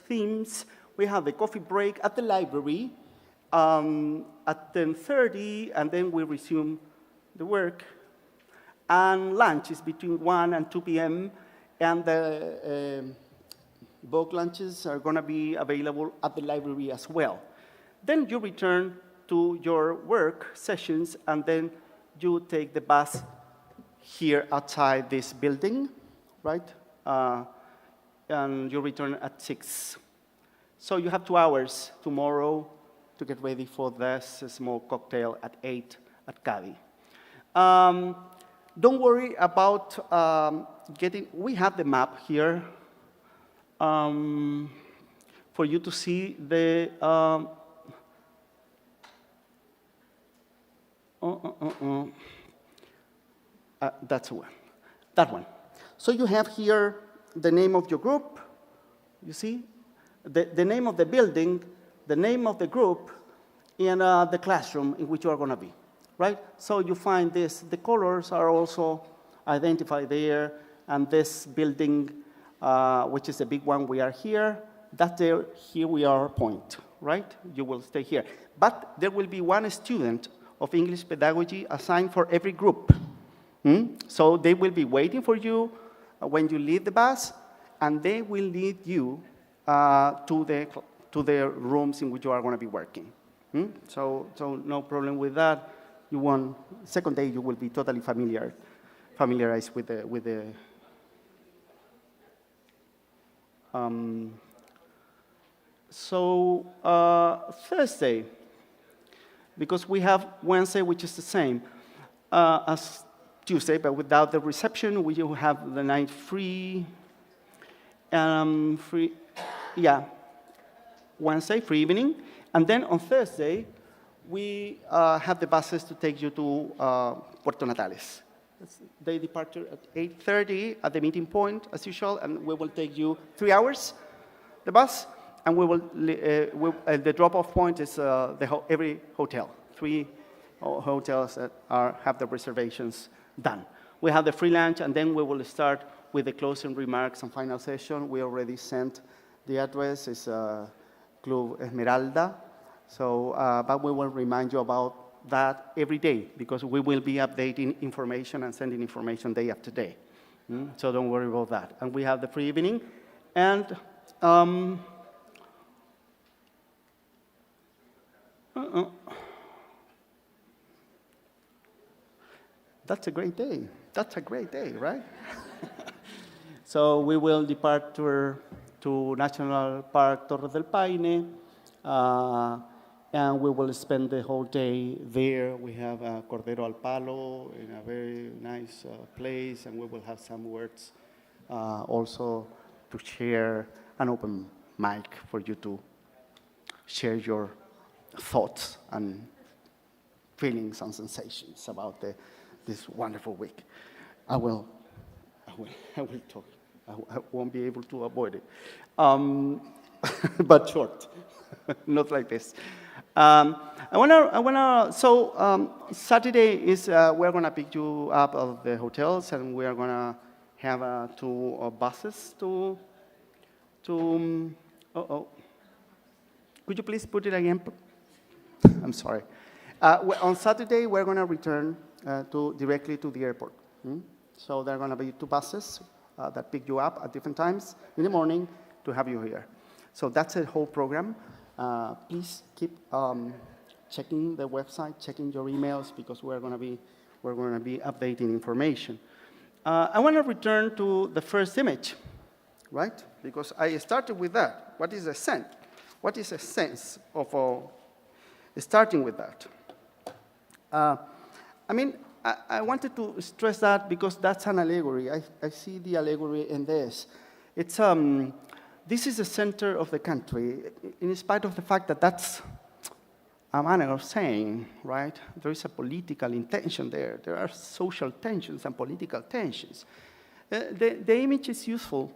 themes. We have the coffee break at the library at 10:30, and then we resume the work. And lunch is between 1 and 2 p.m., and the book lunches are going to be available at the library as well. Then you return to your work sessions, and then you take the bus here outside this building, right? And you return at 6. So you have 2 hours tomorrow to get ready for this small cocktail at 8 at Cadi. Don't worry about we have the map here for you to see the, that's one, that one. So you have here the name of your group, you see, the name of the building, the name of the group, and the classroom in which you are going to be, right? So you find this, the colors are also identified there, and this building, which is a big one, we are here, that's there, here we are point, right? You will stay here. But there will be one student of English pedagogy assigned for every group. So they will be waiting for you when you leave the bus, and they will lead you to the rooms in which you are going to be working. So no problem with that. You won't, second day you will be totally familiarized with the Thursday, because we have Wednesday, which is the same as Tuesday, but without the reception, we will have the night free. Wednesday, free evening. And then on Thursday, we have the buses to take you to Puerto Natales. They departure at 8:30 at the meeting point, as usual, and we will take you 3 hours, the bus, and we will the drop-off point is every hotel, 3 hotels that have the reservations done. We have the free lunch, and then we will start with the closing remarks and final session. We already sent the address. It's Club Esmeralda. So, but we will remind you about that every day, because we will be updating information and sending information day after day. So don't worry about that. And we have the free evening. And that's a great day. That's a great day, right? So we will depart to National Park Torres del Paine, and we will spend the whole day there. We have Cordero al Palo in a very nice place, and we will have some words also to share, an open mic for you to share your thoughts and feelings and sensations about this wonderful week. I will talk. I won't be able to avoid it, but short, not like this. Saturday is we're gonna pick you up of the hotels, and we are gonna have 2 buses to. Could you please put it again? I'm sorry. On Saturday we're gonna return directly to the airport. So there are gonna be 2 buses that pick you up at different times in the morning to have you here. So that's a whole program. Please keep checking the website, checking your emails, because we're going to be updating information. I want to return to the first image, right? Because I started with that. What is the sense? What is the sense of starting with that? I wanted to stress that because that's an allegory. I see the allegory in this. It's this is the center of the country, in spite of the fact that that's a manner of saying, right? There is a political intention there. There are social tensions and political tensions. The image is useful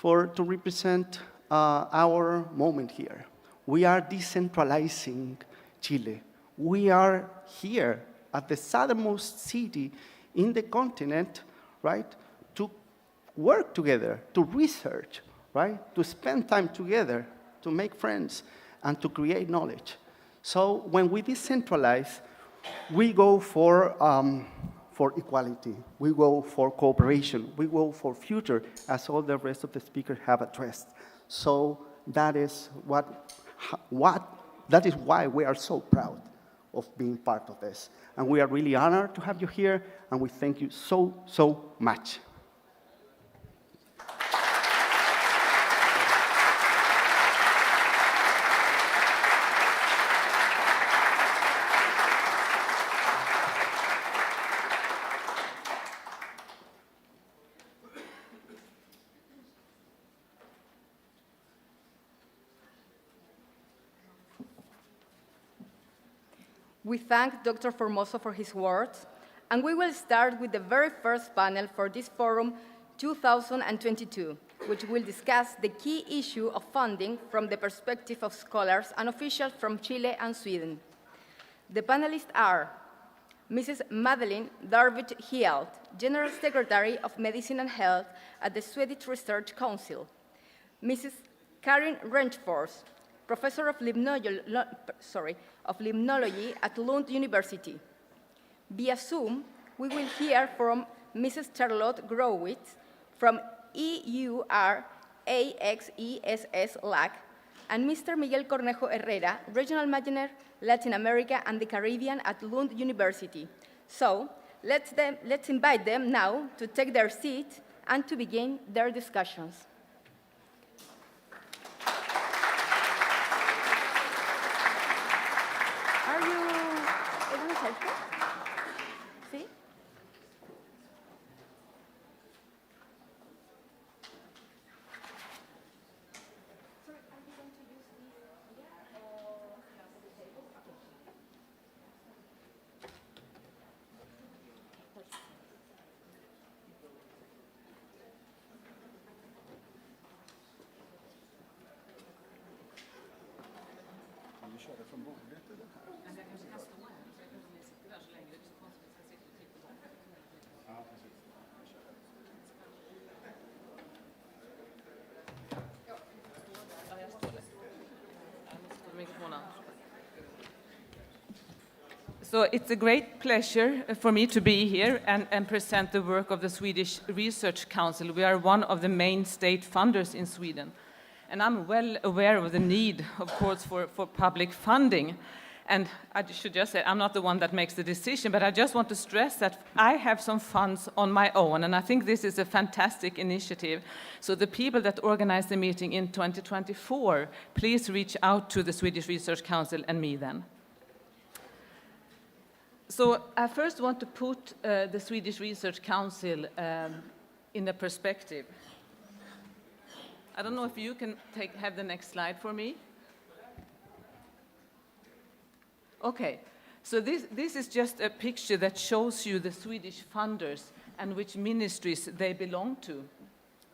to represent our moment here. We are decentralizing Chile. We are here at the southernmost city in the continent, right? To work together, to research, right? To spend time together, to make friends, and to create knowledge. So when we decentralize, we go for equality, we go for cooperation, we go for future, as all the rest of the speakers have addressed. So that is that is why we are so proud of being part of this. And we are really honored to have you here, and we thank you so, so much. We thank Dr. Formoso for his words, and we will start with the very first panel for this Forum 2022, which will discuss the key issue of funding from the perspective of scholars and officials from Chile and Sweden. The panelists are Mrs. Madeleine Darvid-Hielt, General Secretary of Medicine and Health at the Swedish Research Council, Mrs. Karin Rentfors, Professor of Limnology at Lund University. Via Zoom, we will hear from Mrs. Charlotte Growitz from EUR-AXESS-LAC, and Mr. Miguel Cornejo Herrera, Regional Manager, Latin America and the Caribbean at Lund University. So, let's invite them now to take their seats and to begin their discussions. ¿Sí? So it's a great pleasure for me to be here and present the work of the Swedish Research Council. We are one of the main state funders in Sweden. And I'm well aware of the need, of course, for public funding. And I should just say, I'm not the one that makes the decision, but I just want to stress that I have some funds on my own, and I think this is a fantastic initiative. So the people that organize the meeting in 2024, please reach out to the Swedish Research Council and me then. So I first want to put the Swedish Research Council in a perspective. I don't know if you can have the next slide for me. Okay, so this is just a picture that shows you the Swedish funders and which ministries they belong to.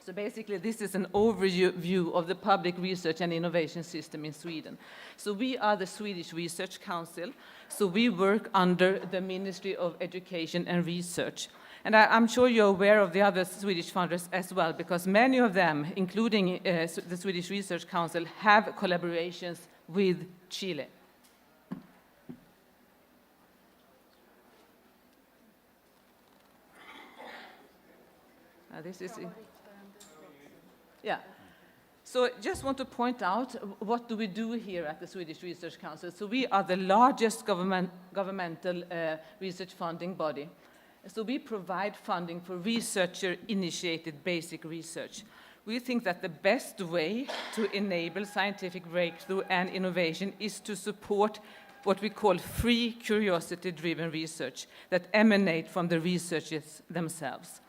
So basically, this is an overview of the public research and innovation system in Sweden. So we are the Swedish Research Council, so we work under the Ministry of Education and Research. And I'm sure you're aware of the other Swedish funders as well, because many of them, including the Swedish Research Council, have collaborations with Chile. This is it. Yeah. So just want to point out, what do we do here at the Swedish Research Council? So we are the largest governmental research funding body. So we provide funding for researcher-initiated basic research. We think that the best way to enable scientific breakthrough and innovation is to support what we call free curiosity-driven research that emanate from the researchers themselves.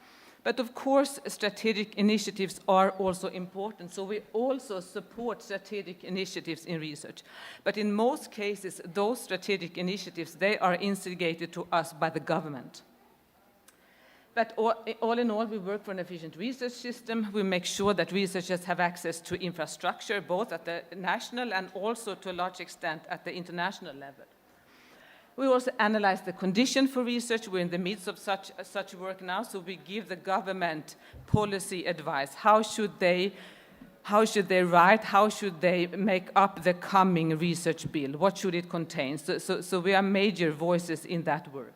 But of course, strategic initiatives are also important, so we also support strategic initiatives in research. But in most cases, those strategic initiatives, they are instigated to us by the government. But all in all, we work for an efficient research system. We make sure that researchers have access to infrastructure, both at the national and also to a large extent at the international level. We also analyze the condition for research. We're in the midst of such work now, so we give the government policy advice. How should they write? How should they make up the coming research bill? What should it contain? So we are major voices in that work.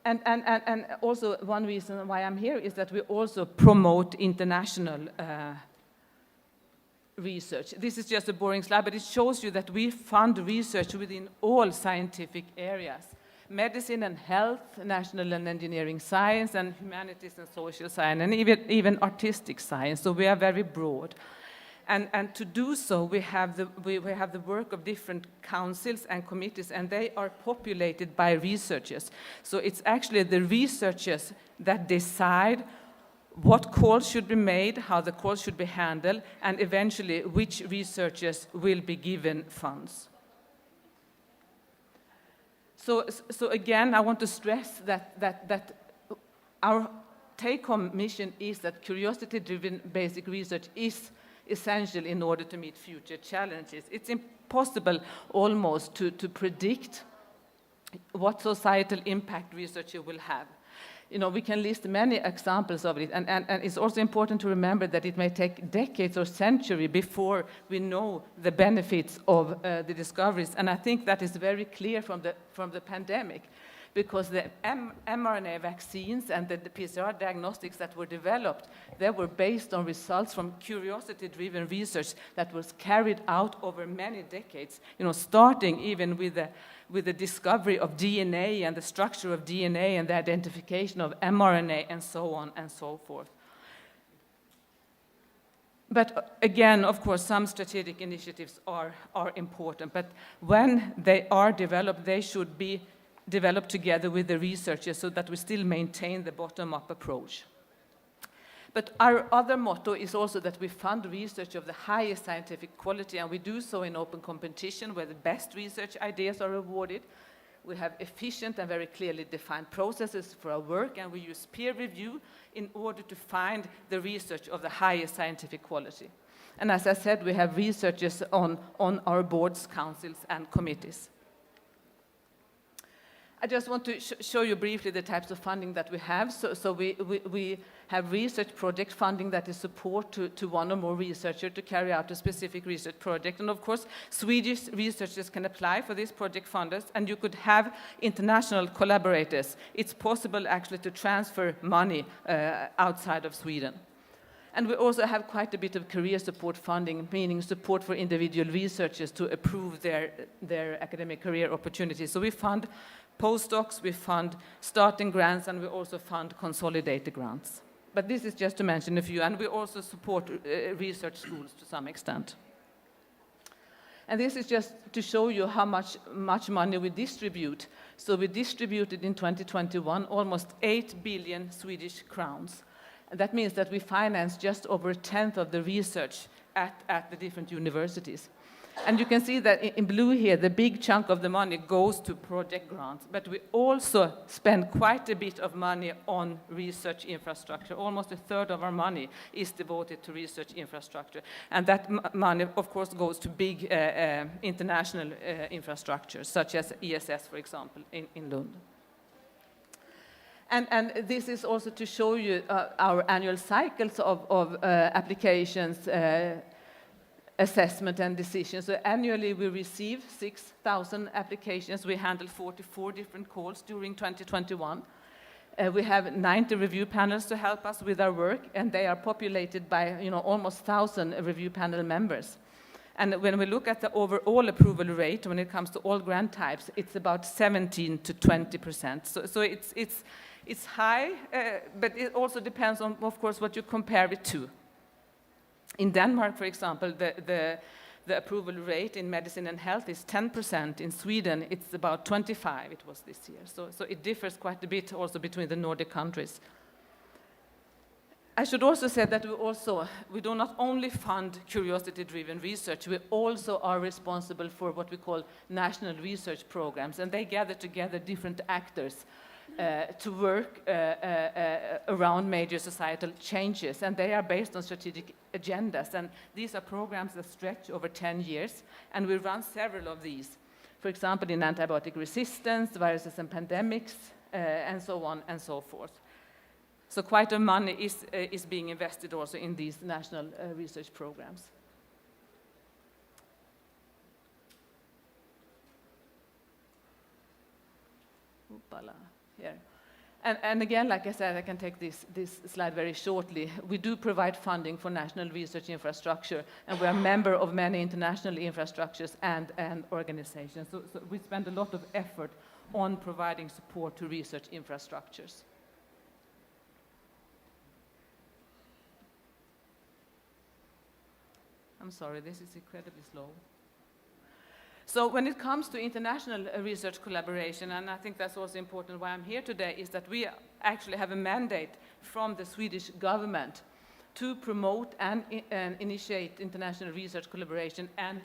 And also one reason why I'm here is that we also promote international research. This is just a boring slide, but it shows you that we fund research within all scientific areas. Medicine and health, national and engineering science, and humanities and social science, and even artistic science. So we are very broad. And to do so, we have the work of different councils and committees, and they are populated by researchers. So it's actually the researchers that decide what calls should be made, how the calls should be handled, and eventually which researchers will be given funds. So again, I want to stress that our take-home mission is that curiosity-driven basic research is essential in order to meet future challenges. It's impossible almost to predict what societal impact research will have. You know, we can list many examples of it, and it's also important to remember that it may take decades or centuries before we know the benefits of the discoveries, and I think that is very clear from the pandemic, because the mRNA vaccines and the PCR diagnostics that were developed, they were based on results from curiosity-driven research that was carried out over many decades, you know, starting even with the discovery of DNA and the structure of DNA and the identification of mRNA and so on and so forth. But again, of course, some strategic initiatives are important, but when they are developed, they should be developed together with the researchers so that we still maintain the bottom-up approach. But our other motto is also that we fund research of the highest scientific quality, and we do so in open competition where the best research ideas are awarded. We have efficient and very clearly defined processes for our work, and we use peer review in order to find the research of the highest scientific quality. And as I said, we have researchers on our boards, councils, and committees. I just want to show you briefly the types of funding that we have. So we have research project funding that is support to one or more researchers to carry out a specific research project. And of course, Swedish researchers can apply for these project funders, and you could have international collaborators. It's possible actually to transfer money outside of Sweden. And we also have quite a bit of career support funding, meaning support for individual researchers to improve their academic career opportunities. So we fund postdocs, we fund starting grants, and we also fund consolidated grants. But this is just to mention a few, and we also support research schools to some extent. And this is just to show you how much money we distribute. So we distributed in 2021 almost 8 billion Swedish crowns. And that means that we finance just over 1/10 of the research at the different universities. And you can see that in blue here, the big chunk of the money goes to project grants, but we also spend quite a bit of money on research infrastructure. Almost 1/3 of our money is devoted to research infrastructure. And that money, of course, goes to big international infrastructures, such as ESS, for example, in Lund. And this is also to show you our annual cycles of applications, assessment and decisions. So annually we receive 6,000 applications. We handle 44 different calls during 2021. We have 90 review panels to help us with our work, and they are populated by almost 1,000 review panel members. And when we look at the overall approval rate, when it comes to all grant types, it's about 17 to 20%. So it's high, but it also depends on, of course, what you compare it to. In Denmark, for example, the approval rate in medicine and health is 10%. In Sweden, it's about 25%, it was this year. So it differs quite a bit also between the Nordic countries. I should also say that we do not only fund curiosity-driven research, we also are responsible for what we call national research programs, and they gather together different actors to work around major societal changes, and they are based on strategic agendas, and these are programs that stretch over 10 years, and we run several of these. for example, in antibiotic resistance, viruses and pandemics, and so on and so forth. So quite a money is being invested also in these national research programs. Oopala, here. And again, like I said, I can take this slide very shortly. We do provide funding for national research infrastructure, and we are a member of many international infrastructures and organizations. So we spend a lot of effort on providing support to research infrastructures. I'm sorry, this is incredibly slow. So when it comes to international research collaboration, and I think that's also important why I'm here today, is that we actually have a mandate from the Swedish government to promote and initiate international research collaboration and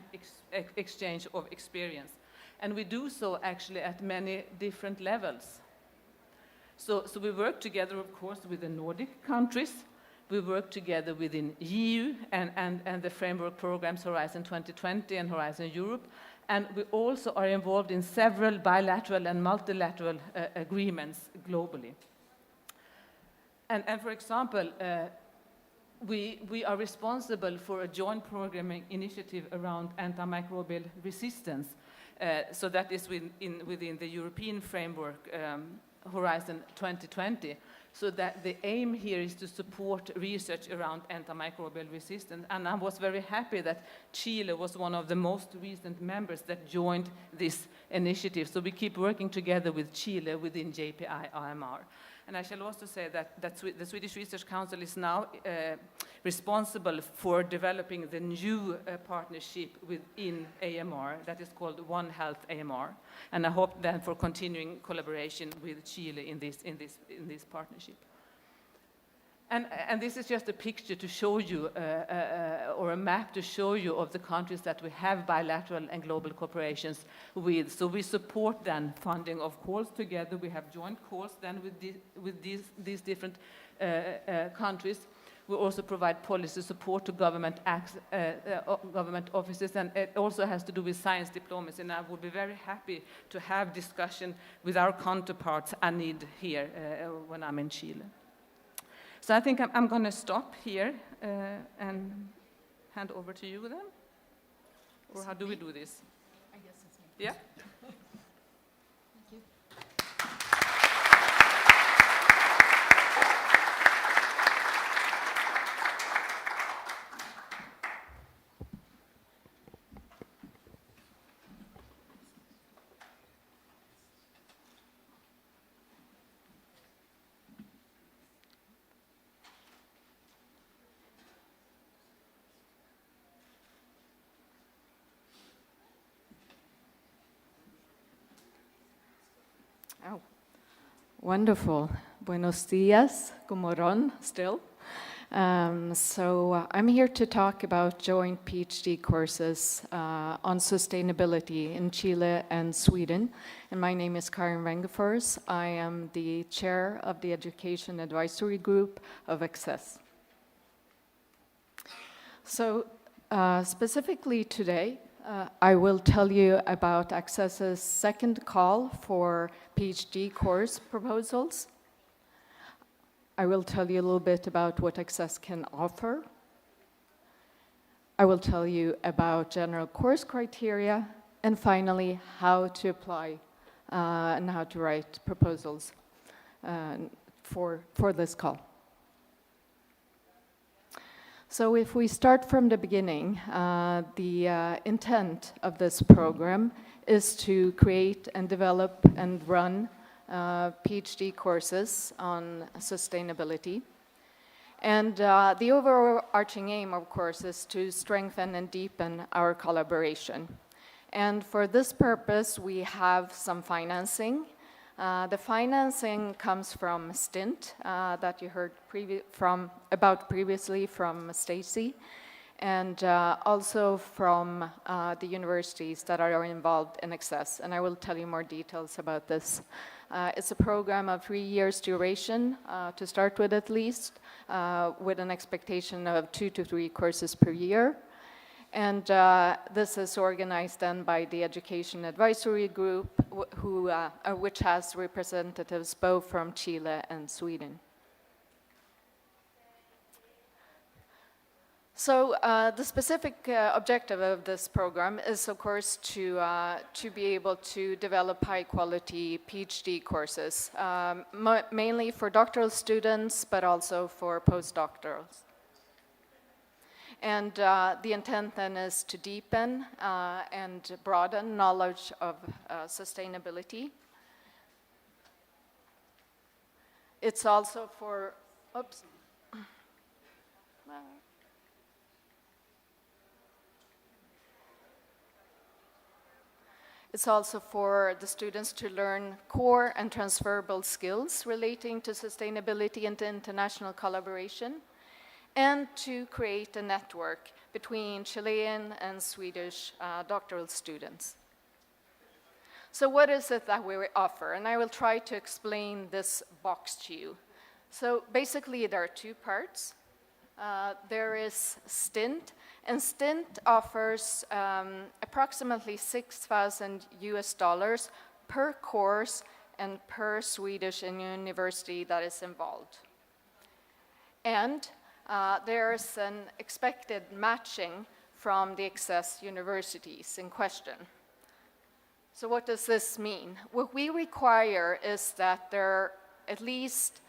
exchange of experience. And we do so actually at many different levels. So we work together, of course, with the Nordic countries. We work together within EU and the framework programs Horizon 2020 and Horizon Europe. And we also are involved in several bilateral and multilateral agreements globally. And for example, we are responsible for a joint programming initiative around antimicrobial resistance. So that is within the European framework Horizon 2020. So that the aim here is to support research around antimicrobial resistance. And I was very happy that Chile was one of the most recent members that joined this initiative. So we keep working together with Chile within JPI-AMR. And I shall also say that the Swedish Research Council is now responsible for developing the new partnership within AMR that is called One Health AMR. And I hope then for continuing collaboration with Chile in this partnership. And this is just a picture to show you, or a map to show you of the countries that we have bilateral and global cooperations with. So we support then funding of calls together. We have joint calls then with these different countries. We also provide policy support to government offices, and it also has to do with science diplomacy. And I would be very happy to have discussion with our counterparts I need here when I'm in Chile. So I think I'm going to stop here and hand over to you then. Or how do we do this? I guess it's me. Yeah? Thank you. Oh, wonderful. Buenos dias, Gomorron still. So I'm here to talk about joint PhD courses on sustainability in Chile and Sweden. And my name is Karin Rengefors. I am the chair of the Education Advisory Group of Access. So specifically today, I will tell you about Access's second call for PhD course proposals. I will tell you a little bit about what Access can offer. I will tell you about general course criteria, and finally, how to apply and how to write proposals for this call. So if we start from the beginning, the intent of this program is to create and develop and run PhD courses on sustainability. And the overarching aim, of course, is to strengthen and deepen our collaboration. And for this purpose, we have some financing. The financing comes from STINT that you heard about previously from Stacy, and also from the universities that are involved in Access. And I will tell you more details about this. It's a program of 3 years duration, to start with at least, with an expectation of 2 to 3 courses per year. And this is organized then by the Education Advisory Group, which has representatives both from Chile and Sweden. So the specific objective of this program is, of course, to be able to develop high-quality PhD courses, mainly for doctoral students, but also for postdoctorals. And the intent then is to deepen and broaden knowledge of sustainability. It's also for, oops. It's also for the students to learn core and transferable skills relating to sustainability and international collaboration, and to create a network between Chilean and Swedish doctoral students. So what is it that we offer? And I will try to explain this box to you. So basically there are two parts. There is STINT, and STINT offers approximately $6,000 per course and per Swedish university that is involved. And there's an expected matching from the excess universities in question. So what does this mean? What we require is that there's at least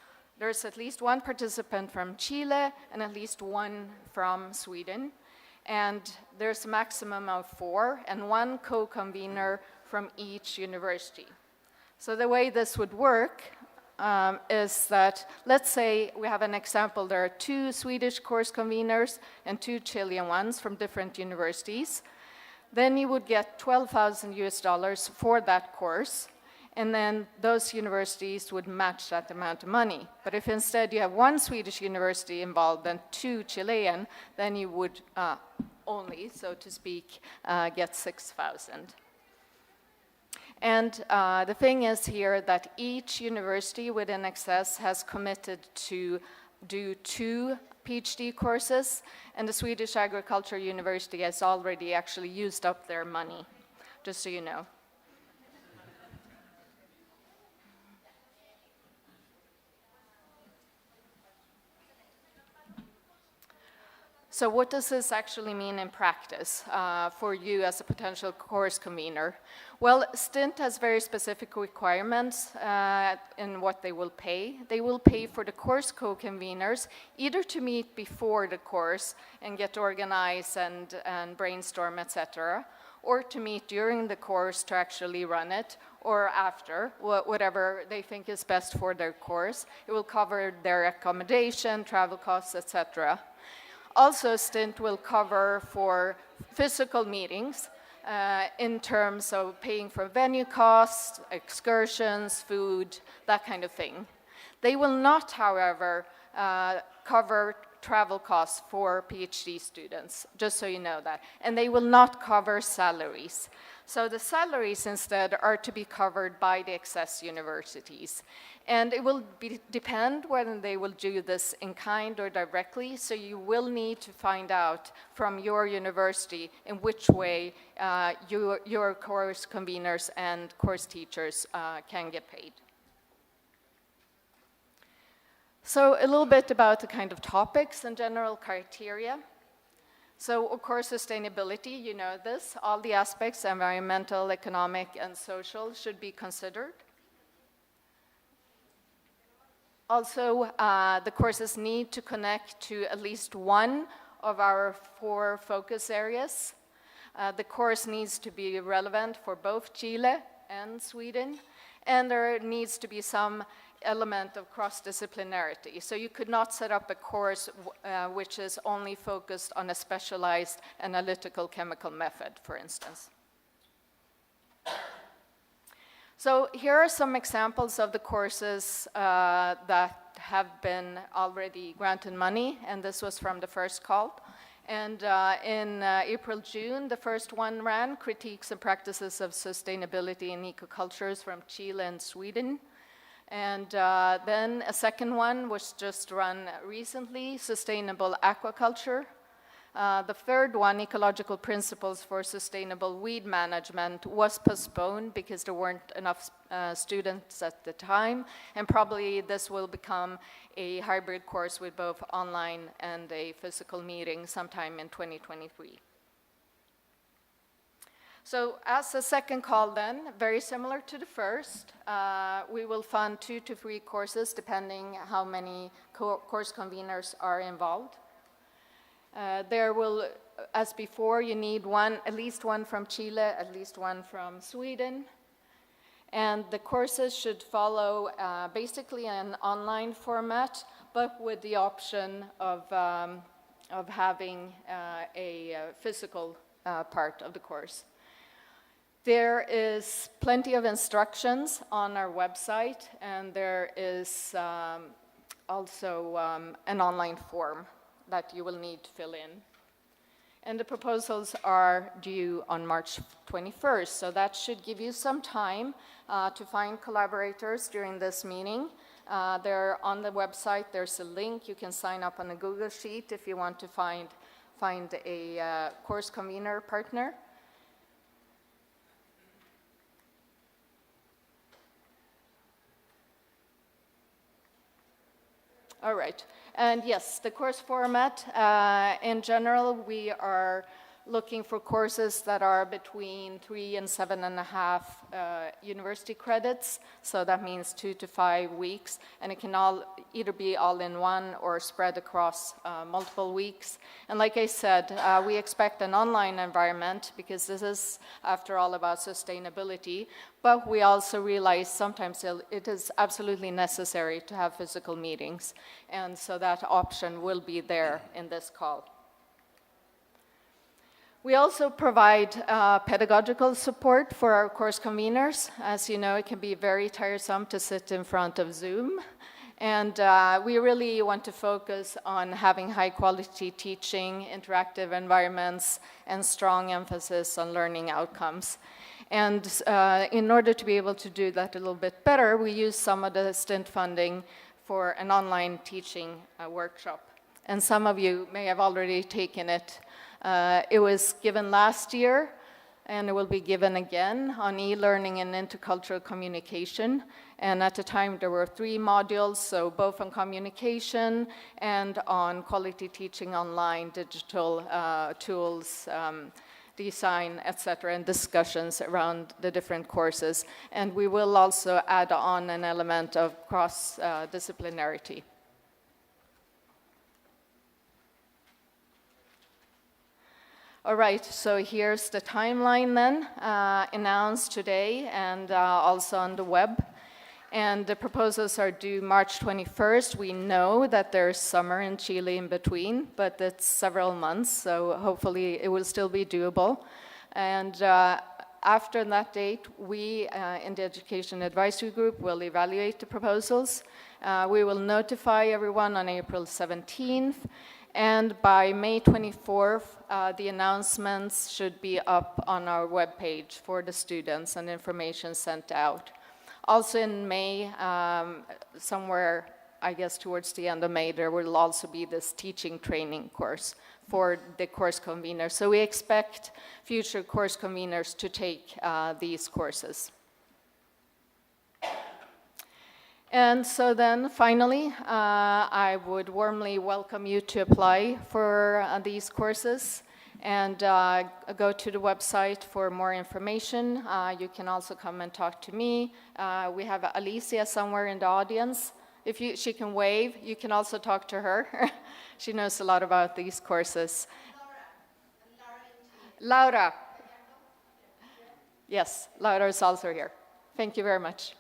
one participant from Chile and at least one from Sweden. And there's a maximum of 4 and 1 co-convener from each university. So the way this would work is that, let's say we have an example, there are 2 Swedish course conveners and 2 Chilean ones from different universities. Then you would get $12,000 for that course, and then those universities would match that amount of money. But if instead you have 1 Swedish university involved and 2 Chilean, then you would only, so to speak, get $6,000. And the thing is here that each university within Access has committed to do 2 PhD courses, and the Swedish Agriculture University has already actually used up their money, just so you know. So what does this actually mean in practice for you as a potential course convener? Well, STINT has very specific requirements in what they will pay. They will pay for the course co-conveners either to meet before the course and get organized and brainstorm, etc., or to meet during the course to actually run it, or after, whatever they think is best for their course. It will cover their accommodation, travel costs, etc. Also, STINT will cover for physical meetings in terms of paying for venue costs, excursions, food, that kind of thing. They will not, however, cover travel costs for PhD students, just so you know that. And they will not cover salaries. So the salaries instead are to be covered by the excess universities. And it will depend whether they will do this in kind or directly, so you will need to find out from your university in which way your course conveners and course teachers can get paid. So a little bit about the kind of topics and general criteria. So, of course, sustainability, you know this. All the aspects, environmental, economic, and social, should be considered. Also, the courses need to connect to at least one of our 4 focus areas. The course needs to be relevant for both Chile and Sweden, and there needs to be some element of cross-disciplinarity. So you could not set up a course which is only focused on a specialized analytical chemical method, for instance. So here are some examples of the courses that have been already granted money, and this was from the first call. And in April, June, the first one ran, Critiques and Practices of Sustainability in Ecocultures from Chile and Sweden. And then a second one was just run recently, Sustainable Aquaculture The third one, Ecological Principles for Sustainable Weed Management, was postponed because there weren't enough students at the time, and probably this will become a hybrid course with both online and a physical meeting sometime in 2023. So as a second call then, very similar to the first, we will fund 2 to 3 courses depending how many course conveners are involved. There will, as before, you need at least one from Chile, at least one from Sweden. And the courses should follow basically an online format, but with the option of having a physical part of the course. There is plenty of instructions on our website, and there is also an online form that you will need to fill in. And the proposals are due on March 21st, so that should give you some time to find collaborators during this meeting. They're on the website, there's a link, you can sign up on a Google Sheet if you want to find a course convener partner. All right, and yes, the course format, in general, we are looking for courses that are between 3 and 7.5 university credits, so that means 2 to 5 weeks, and it can either be all in one or spread across multiple weeks. And like I said, we expect an online environment because this is, after all, about sustainability, but we also realize sometimes it is absolutely necessary to have physical meetings, and so that option will be there in this call. We also provide pedagogical support for our course conveners. As you know, it can be very tiresome to sit in front of Zoom. And we really want to focus on having high quality teaching, interactive environments, and strong emphasis on learning outcomes. And in order to be able to do that a little bit better, we use some of the stint funding for an online teaching workshop. And some of you may have already taken it. It was given last year, and it will be given again on e-learning and intercultural communication. And at the time, there were 3 modules, so both on communication and on quality teaching online, digital tools, design, etc., and discussions around the different courses. And we will also add on an element of cross-disciplinarity. All right, so here's the timeline then, announced today and also on the web. And the proposals are due March 21st. We know that there's summer in Chile in between, but it's several months, so hopefully it will still be doable. And after that date, we in the Education Advisory Group will evaluate the proposals. We will notify everyone on April 17th. And by May 24th, the announcements should be up on our webpage for the students and information sent out. Also in May, somewhere, I guess towards the end of May, there will also be this teaching training course for the course conveners. So we expect future course conveners to take these courses. And so then, finally, I would warmly welcome you to apply for these courses and go to the website for more information. You can also come and talk to me. We have Alicia somewhere in the audience. If she can wave, you can also talk to her. She knows a lot about these courses. Laura. Yes, Laura is also here. Thank you very much.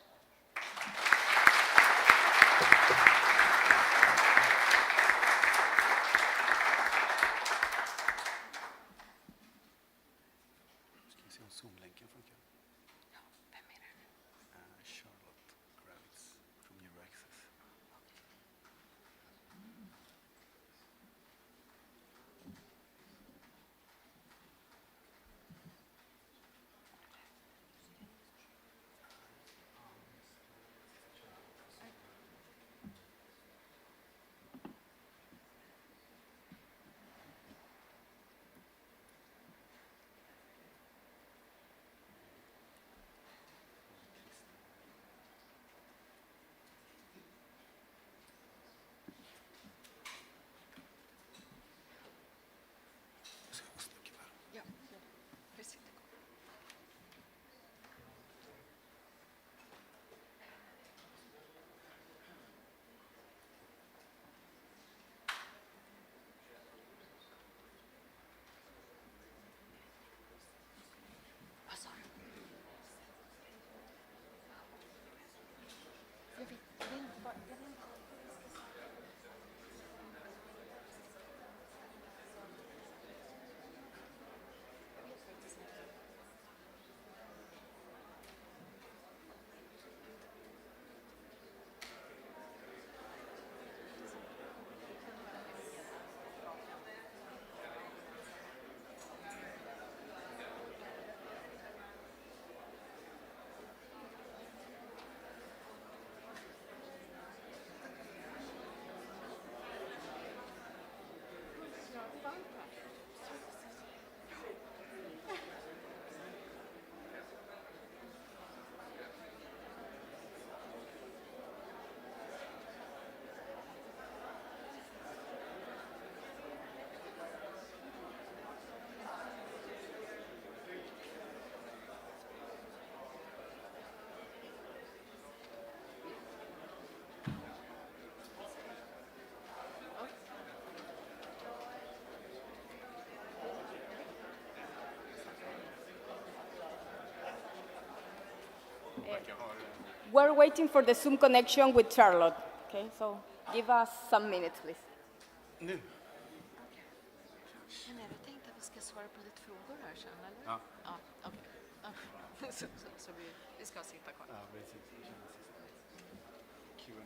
We're waiting for the Zoom connection with Charlotte. Okay, so give us some minutes, please. Nu? Men jag tänkte att vi ska svara på lite frågor här sen, eller? Ja. Ja, okej. Ja. Så vi ska sitta kvar. Ja, precis. Q&A.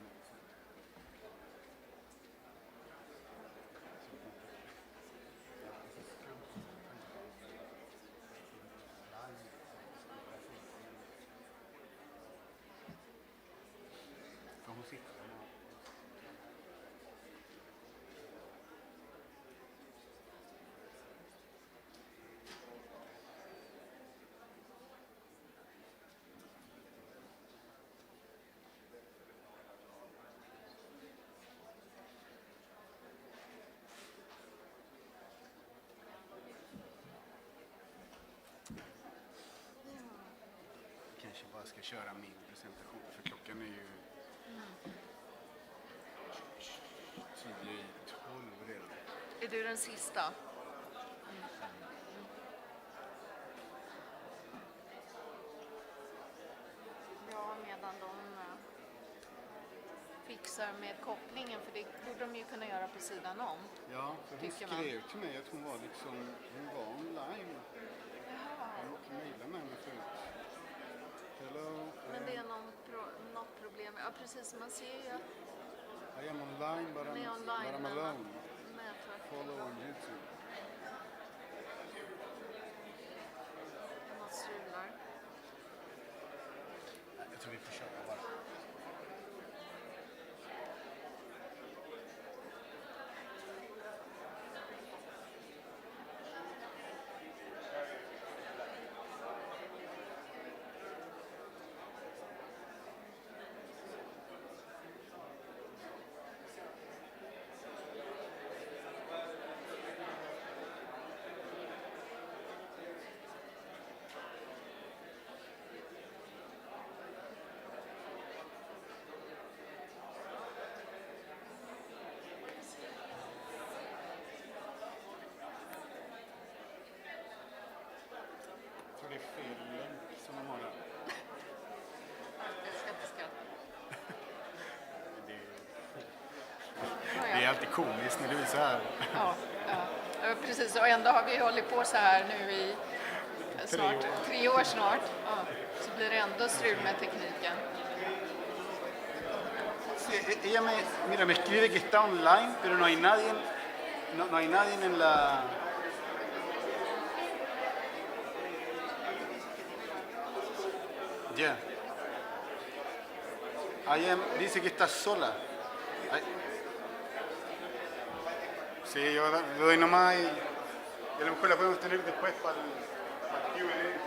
Kanske bara ska köra min presentation för klockan är ju 10:12 redan. Är du den sista? Ja, medan de fixar med kopplingen, för det borde de ju kunna göra på sidan om. Ja, för hon Tycker man. skrev till mig att hon var online. Hon mejlade med mig förut. Hello. Men det är något problem. Ja, precis. Man ser ju att I am online, but man är online. I'm men alone. nätverk. Follow on YouTube. Något strular. Jag tror vi får köra bara. Det är fel länk som de har där. Jag ska inte skratta. Det är alltid komiskt när du är så här. Ja, precis. Och ändå har vi hållit på så här nu i snart 3 år snart. Ja, så blir det ändå strul med tekniken. Mira, me escribe que está online, pero no hay nadie, no hay nadie en la... Ya. Dice que está sola. Sí, yo le doy nomás y a lo mejor la podemos tener después para el Q&A.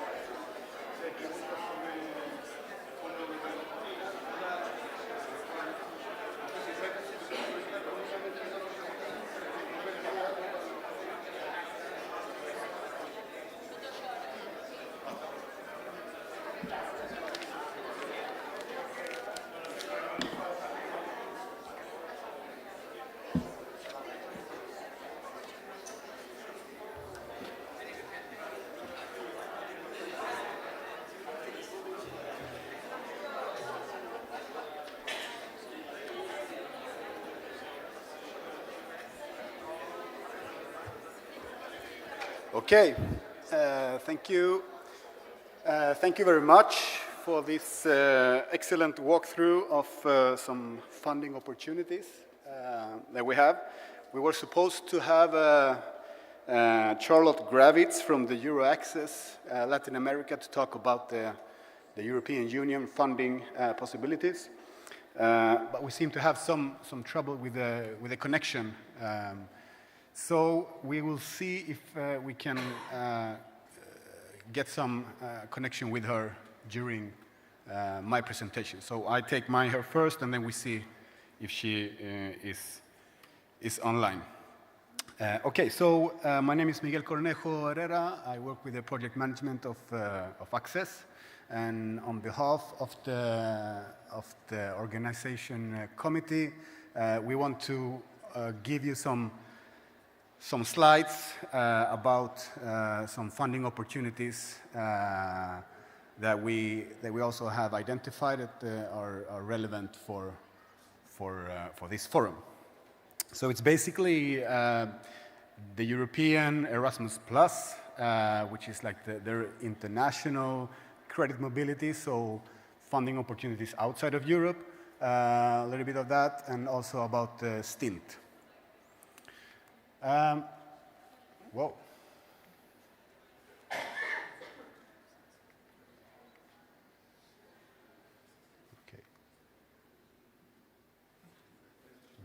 Okay, thank you. Thank you very much for this excellent walkthrough of some funding opportunities that we have. We were supposed to have Charlotte Gravitz from the Euro Access Latin America to talk about the European Union funding possibilities, but we seem to have some trouble with the connection. So we will see if we can get some connection with her during my presentation. So I take her first, and then we see if she is online. Okay, so my name is Miguel Cornejo Herrera. I work with the project management of Access, and on behalf of the organization committee, we want to give you some slides about some funding opportunities that we also have identified that are relevant for this forum. So it's basically the European Erasmus Plus, which is like their international credit mobility, so funding opportunities outside of Europe, a little bit of that, and also about stint. Whoa. Okay.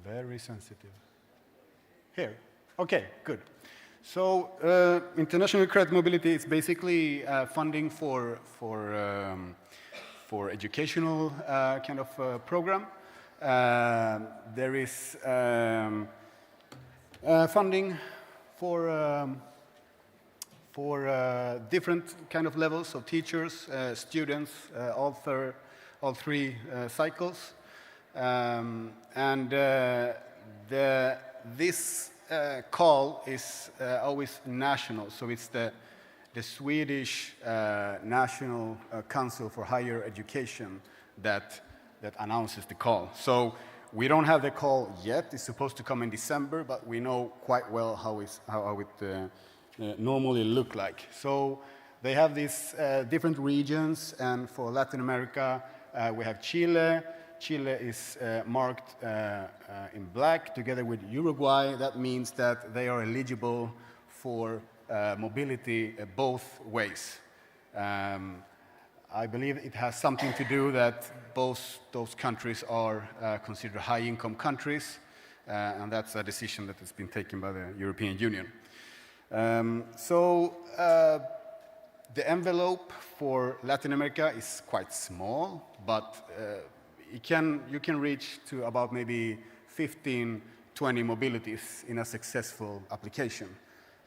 Very sensitive. Here. Okay, good. So international credit mobility is basically funding for educational kind of program. There is funding for different kind of levels, so teachers, students, all three cycles, and this call is always national, so it's the Swedish National Council for Higher Education that announces the call. So we don't have the call yet. It's supposed to come in December, but we know quite well how it normally look like. So they have these different regions, and for Latin America, we have Chile. Chile is marked in black together with Uruguay. That means that they are eligible for mobility both ways. I believe it has something to do that both those countries are considered high-income countries, and that's a decision that has been taken by the European Union. So the envelope for Latin America is quite small, but you can reach to about maybe 15, 20 mobilities in a successful application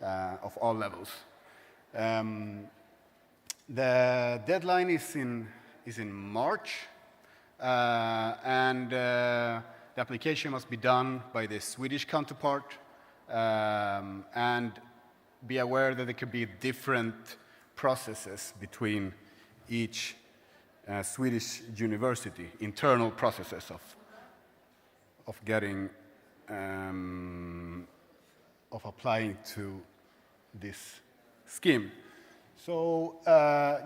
of all levels. The deadline is in March, and the application must be done by the Swedish counterpart, and be aware that there could be different processes between each Swedish university, internal processes of getting of applying to this scheme. So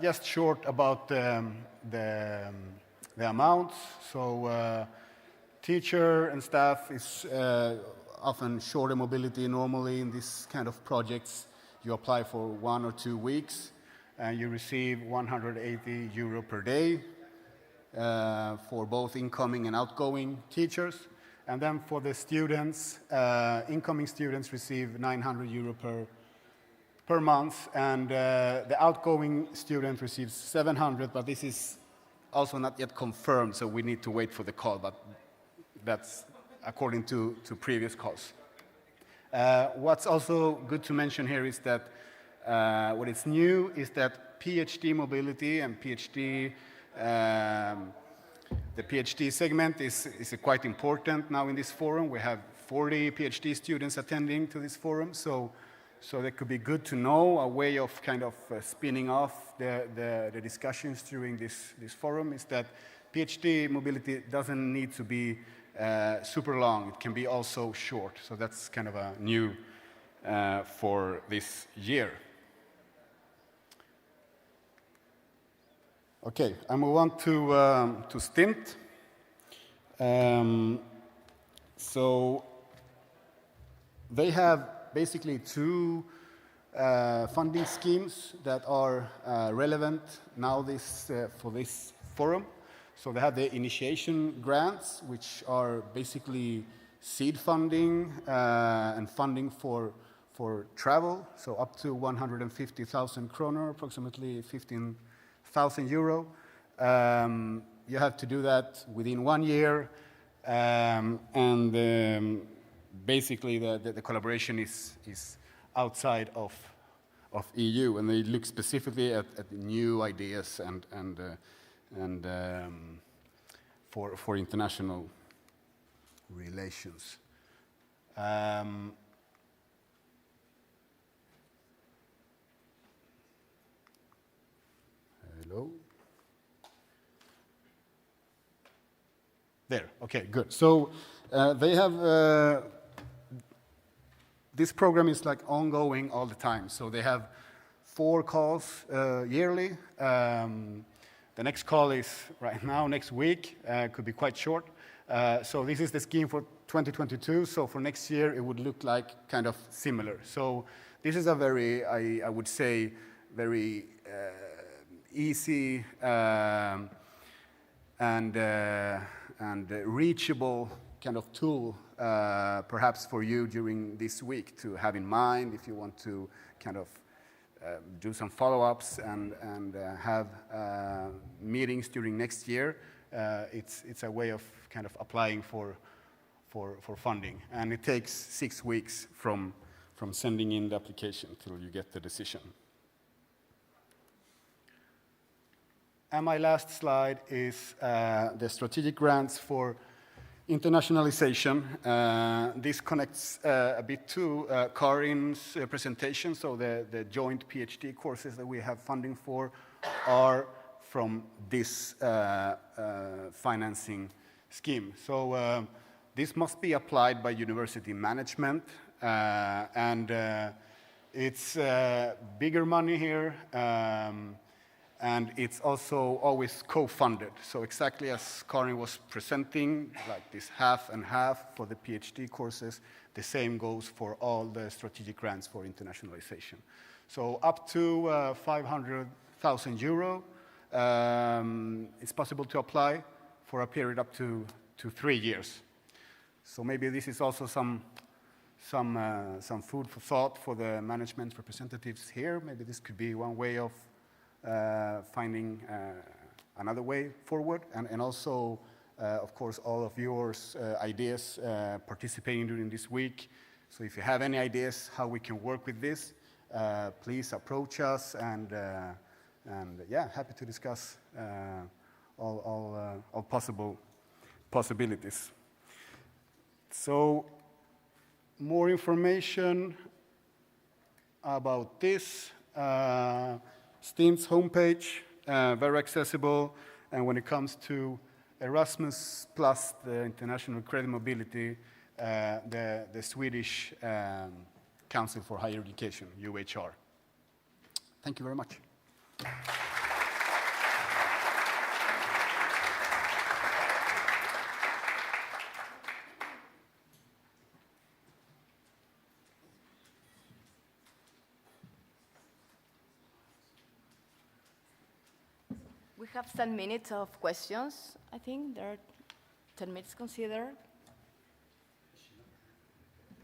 just short about the amounts. So teacher and staff is often shorter mobility. Normally in this kind of projects, you apply for 1 or 2 weeks, and you receive 180 euro per day for both incoming and outgoing teachers. And then for the students, incoming students receive 900 euro per month, and the outgoing student receives 700, but this is also not yet confirmed, so we need to wait for the call, but that's according to previous calls. What's also good to mention here is that what is new is that PhD mobility and PhD, the PhD segment is quite important now in this forum. We have 40 PhD students attending to this forum, so that could be good to know, a way of kind of spinning off the discussions during this forum is that PhD mobility doesn't need to be super long. It can be also short. So that's kind of a new for this year. Okay, I move on to stint. So they have basically 2 funding schemes that are relevant now for this forum. So they have the initiation grants, which are basically seed funding and funding for travel, so up to 150,000 kroner, approximately 15,000 euro. You have to do that within 1 year, and basically the collaboration is outside of EU, and they look specifically at new ideas and for international relations. Hello. There, okay, good. So they have, this program is like ongoing all the time. So they have 4 calls yearly. The next call is right now, next week, could be quite short. So this is the scheme for 2022. So for next year, it would look like kind of similar. So this is a very, I would say, very easy and reachable kind of tool, perhaps for you during this week to have in mind if you want to kind of do some follow-ups and have meetings during next year. It's a way of kind of applying for funding, and it takes 6 weeks from sending in the application till you get the decision. And my last slide is the strategic grants for internationalization. This connects a bit to Karin's presentation. So the joint PhD courses that we have funding for are from this financing scheme. So this must be applied by university management, and it's bigger money here. And it's also always co-funded. So exactly as Karin was presenting, like this half and half for the PhD courses, the same goes for all the strategic grants for internationalization. So up to 500,000 euro, it's possible to apply for a period up to 3 years. So maybe this is also some food for thought for the management representatives here. Maybe this could be one way of finding another way forward, and also, of course, all of yours ideas participating during this week. So if you have any ideas how we can work with this, please approach us, and yeah, happy to discuss all possible possibilities. So more information about this. STEAM's homepage, very accessible, and when it comes to Erasmus plus the international credit mobility, the Swedish Council for Higher Education, UHR. Thank you very much. We have 10 minutes of questions. I think there are 10 minutes considered.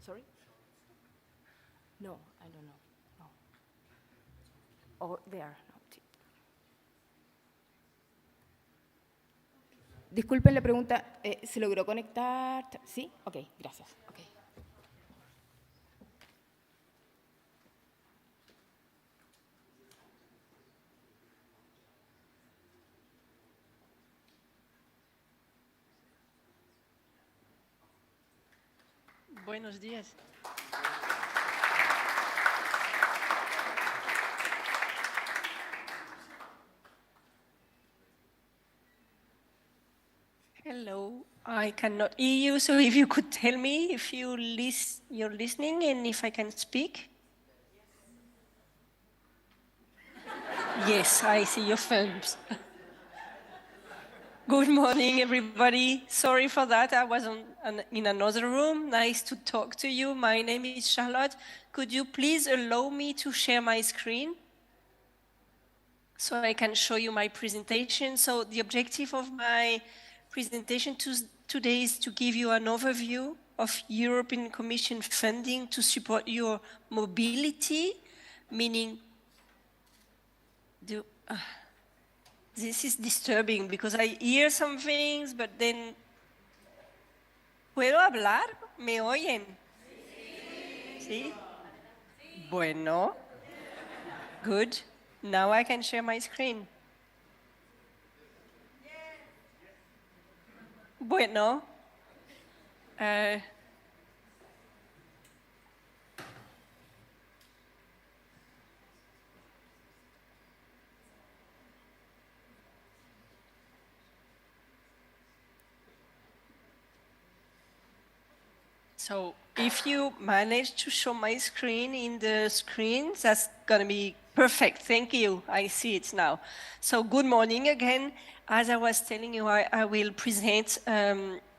Sorry? No, I don't know. No. Oh, there. No. Disculpen la pregunta, ¿se logró conectar? ¿Sí? Ok, gracias. Okay. Buenos días. Hello, I cannot hear you, so if you could tell me if you're listening and if I can speak. Yes, I see your films. Good morning, everybody. Sorry for that. I was in another room. Nice to talk to you. My name is Charlotte. Could you please allow me to share my screen so I can show you my presentation? So the objective of my presentation today is to give you an overview of European Commission funding to support your mobility, meaning this is disturbing because I hear some things, but then... ¿Puedo hablar? ¿Me oyen? ¿Sí? Bueno. Good. Now I can share my screen. Bueno. So if you manage to show my screen in the screen, that's going to be perfect. Thank you. I see it now. So good morning again. As I was telling you, I will present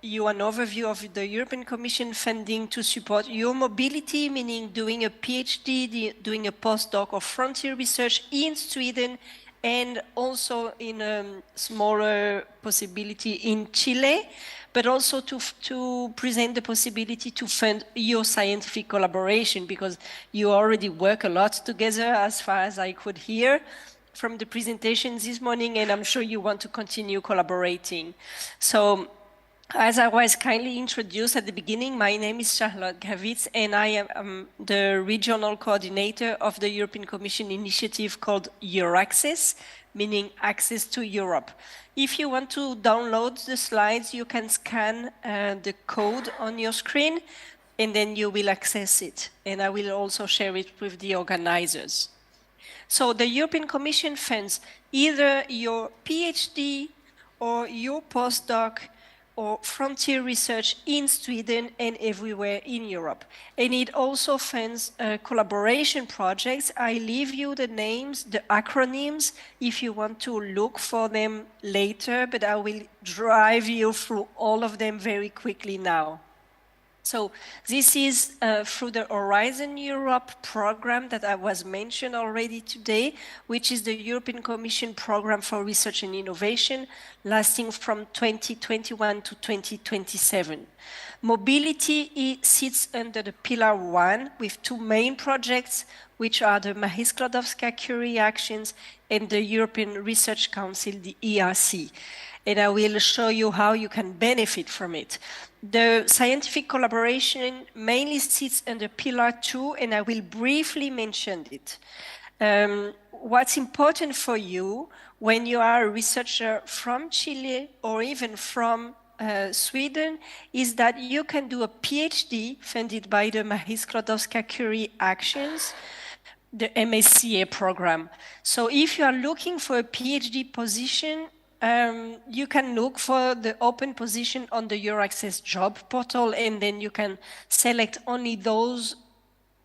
you an overview of the European Commission funding to support your mobility, meaning doing a PhD, doing a postdoc or frontier research in Sweden, and also in a smaller possibility in Chile, but also to present the possibility to fund your scientific collaboration, because you already work a lot together as far as I could hear from the presentations this morning, and I'm sure you want to continue collaborating. So, as I was kindly introduced at the beginning, my name is Charlotte Gravitz, and I am the regional coordinator of the European Commission initiative called EURAccess, meaning Access to Europe. If you want to download the slides, you can scan the code on your screen, and then you will access it. And I will also share it with the organizers. So the European Commission funds either your PhD or your postdoc or frontier research in Sweden and everywhere in Europe. And it also funds collaboration projects. I leave you the names, the acronyms, if you want to look for them later, but I will drive you through all of them very quickly now. So this is through the Horizon Europe program that I was mentioned already today, which is the European Commission program for research and innovation, lasting from 2021 to 2027. Mobility sits under the Pillar 1 with two main projects, which are the Marie Skłodowska-Curie Actions and the European Research Council, the ERC. And I will show you how you can benefit from it. The scientific collaboration mainly sits under Pillar 2, and I will briefly mention it. What's important for you when you are a researcher from Chile or even from Sweden is that you can do a PhD funded by the Marie Skłodowska-Curie Actions, the MSCA program. So if you are looking for a PhD position, you can look for the open position on the EURAccess job portal, and then you can select only those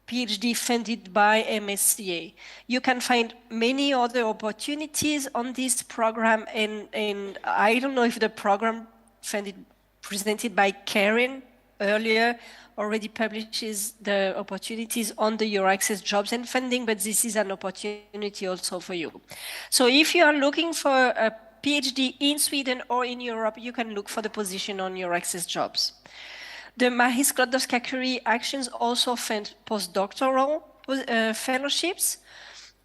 PhD funded by MSCA. You can find many other opportunities on this program, and I don't know if the program presented by Karen earlier already publishes the opportunities on the EURAccess jobs and funding, but this is an opportunity also for you. So if you are looking for a PhD in Sweden or in Europe, you can look for the position on EURAccess jobs. The Marie Skłodowska-Curie Actions also fund postdoctoral fellowships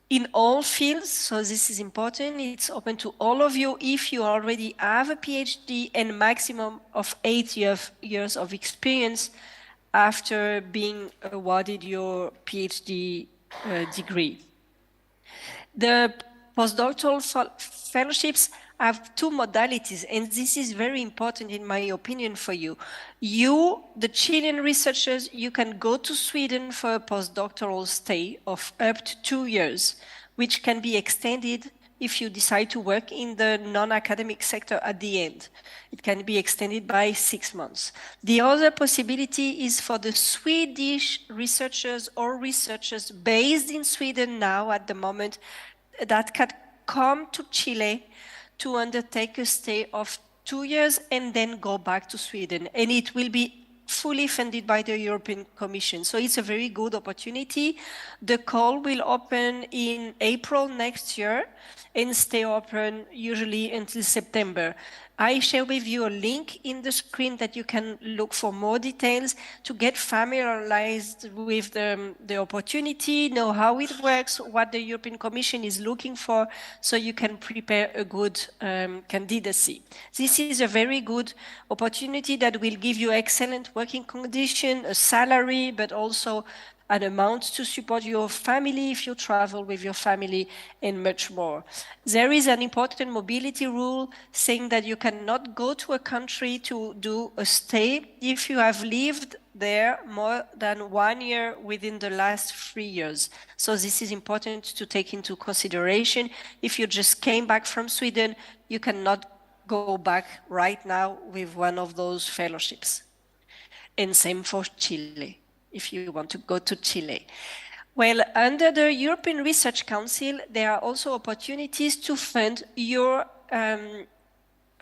in all fields, so this is important. It's open to all of you if you already have a PhD and maximum of 8 years of experience after being awarded your PhD degree. The postdoctoral fellowships have two modalities, and this is very important in my opinion for you. You, the Chilean researchers, you can go to Sweden for a postdoctoral stay of up to 2 years, which can be extended if you decide to work in the non-academic sector at the end. It can be extended by 6 months. The other possibility is for the Swedish researchers or researchers based in Sweden now at the moment that can come to Chile to undertake a stay of 2 years and then go back to Sweden. And it will be fully funded by the European Commission. So it's a very good opportunity. The call will open in April next year and stay open usually until September. I share with you a link in the screen that you can look for more details to get familiarized with the opportunity, know how it works, what the European Commission is looking for, so you can prepare a good candidacy. This is a very good opportunity that will give you excellent working condition, a salary, but also an amount to support your family if you travel with your family, and much more. There is an important mobility rule saying that you cannot go to a country to do a stay if you have lived there more than 1 year within the last 3 years. So this is important to take into consideration. If you just came back from Sweden, you cannot go back right now with one of those fellowships. and same for Chile, if you want to go to Chile. Well, under the European Research Council, there are also opportunities to fund your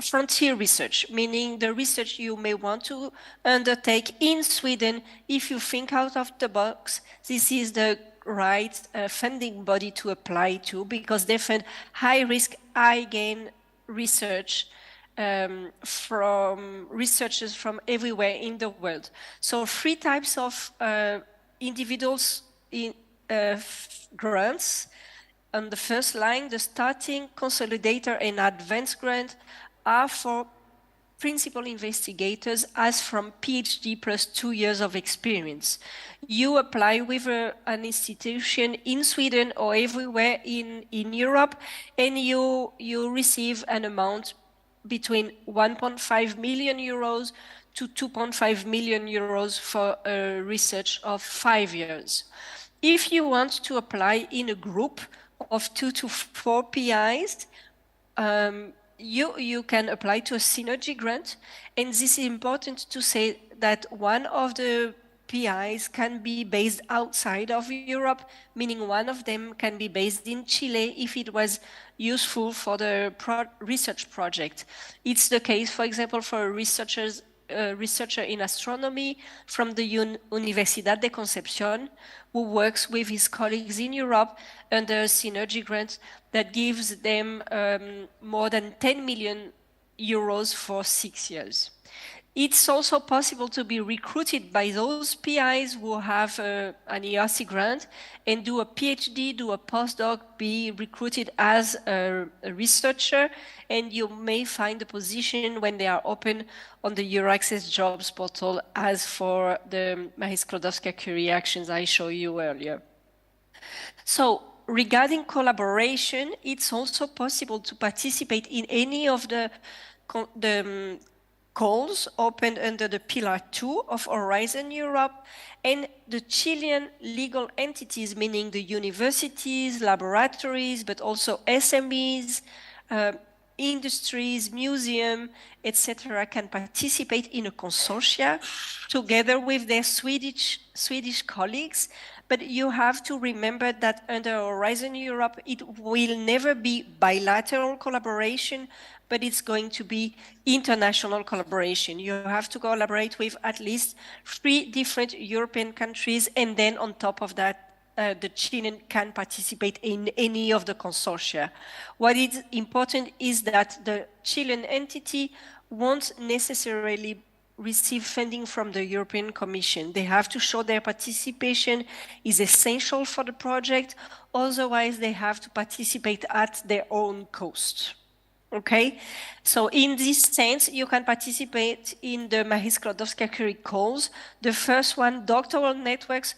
frontier research, meaning the research you may want to undertake in Sweden. If you think out of the box, this is the right funding body to apply to, because they fund high-risk, high-gain research from researchers from everywhere in the world. So 3 types of individuals in grants. On the first line, the starting, consolidator, and advanced grant are for principal investigators as from PhD plus 2 years of experience. You apply with an institution in Sweden or everywhere in Europe, and you receive an amount between 1.5 million euros to 2.5 million euros for a research of 5 years. If you want to apply in a group of 2 to 4 PIs, you can apply to a synergy grant, and this is important to say that one of the PIs can be based outside of Europe, meaning one of them can be based in Chile if it was useful for the research project. It's the case, for example, for a researcher in astronomy from the Universidad de Concepción, who works with his colleagues in Europe under a synergy grant that gives them more than 10 million euros for 6 years. It's also possible to be recruited by those PIs who have an ERC grant and do a PhD, do a postdoc, be recruited as a researcher, and you may find a position when they are open on the Euraccess jobs portal, as for the Marie Skłodowska-Curie actions I showed you earlier. So regarding collaboration, it's also possible to participate in any of the calls opened under the Pillar 2 of Horizon Europe, and the Chilean legal entities, meaning the universities, laboratories, but also SMEs, industries, museum, etc., can participate in a consortia together with their Swedish colleagues. But you have to remember that under Horizon Europe, it will never be bilateral collaboration, but it's going to be international collaboration. You have to collaborate with at least 3 different European countries, and then on top of that, the Chilean can participate in any of the consortia. What is important is that the Chilean entity won't necessarily receive funding from the European Commission. They have to show their participation is essential for the project, otherwise they have to participate at their own cost. Okay, so in this sense, you can participate in the Marie Skłodowska-Curie calls. The first one, doctoral networks,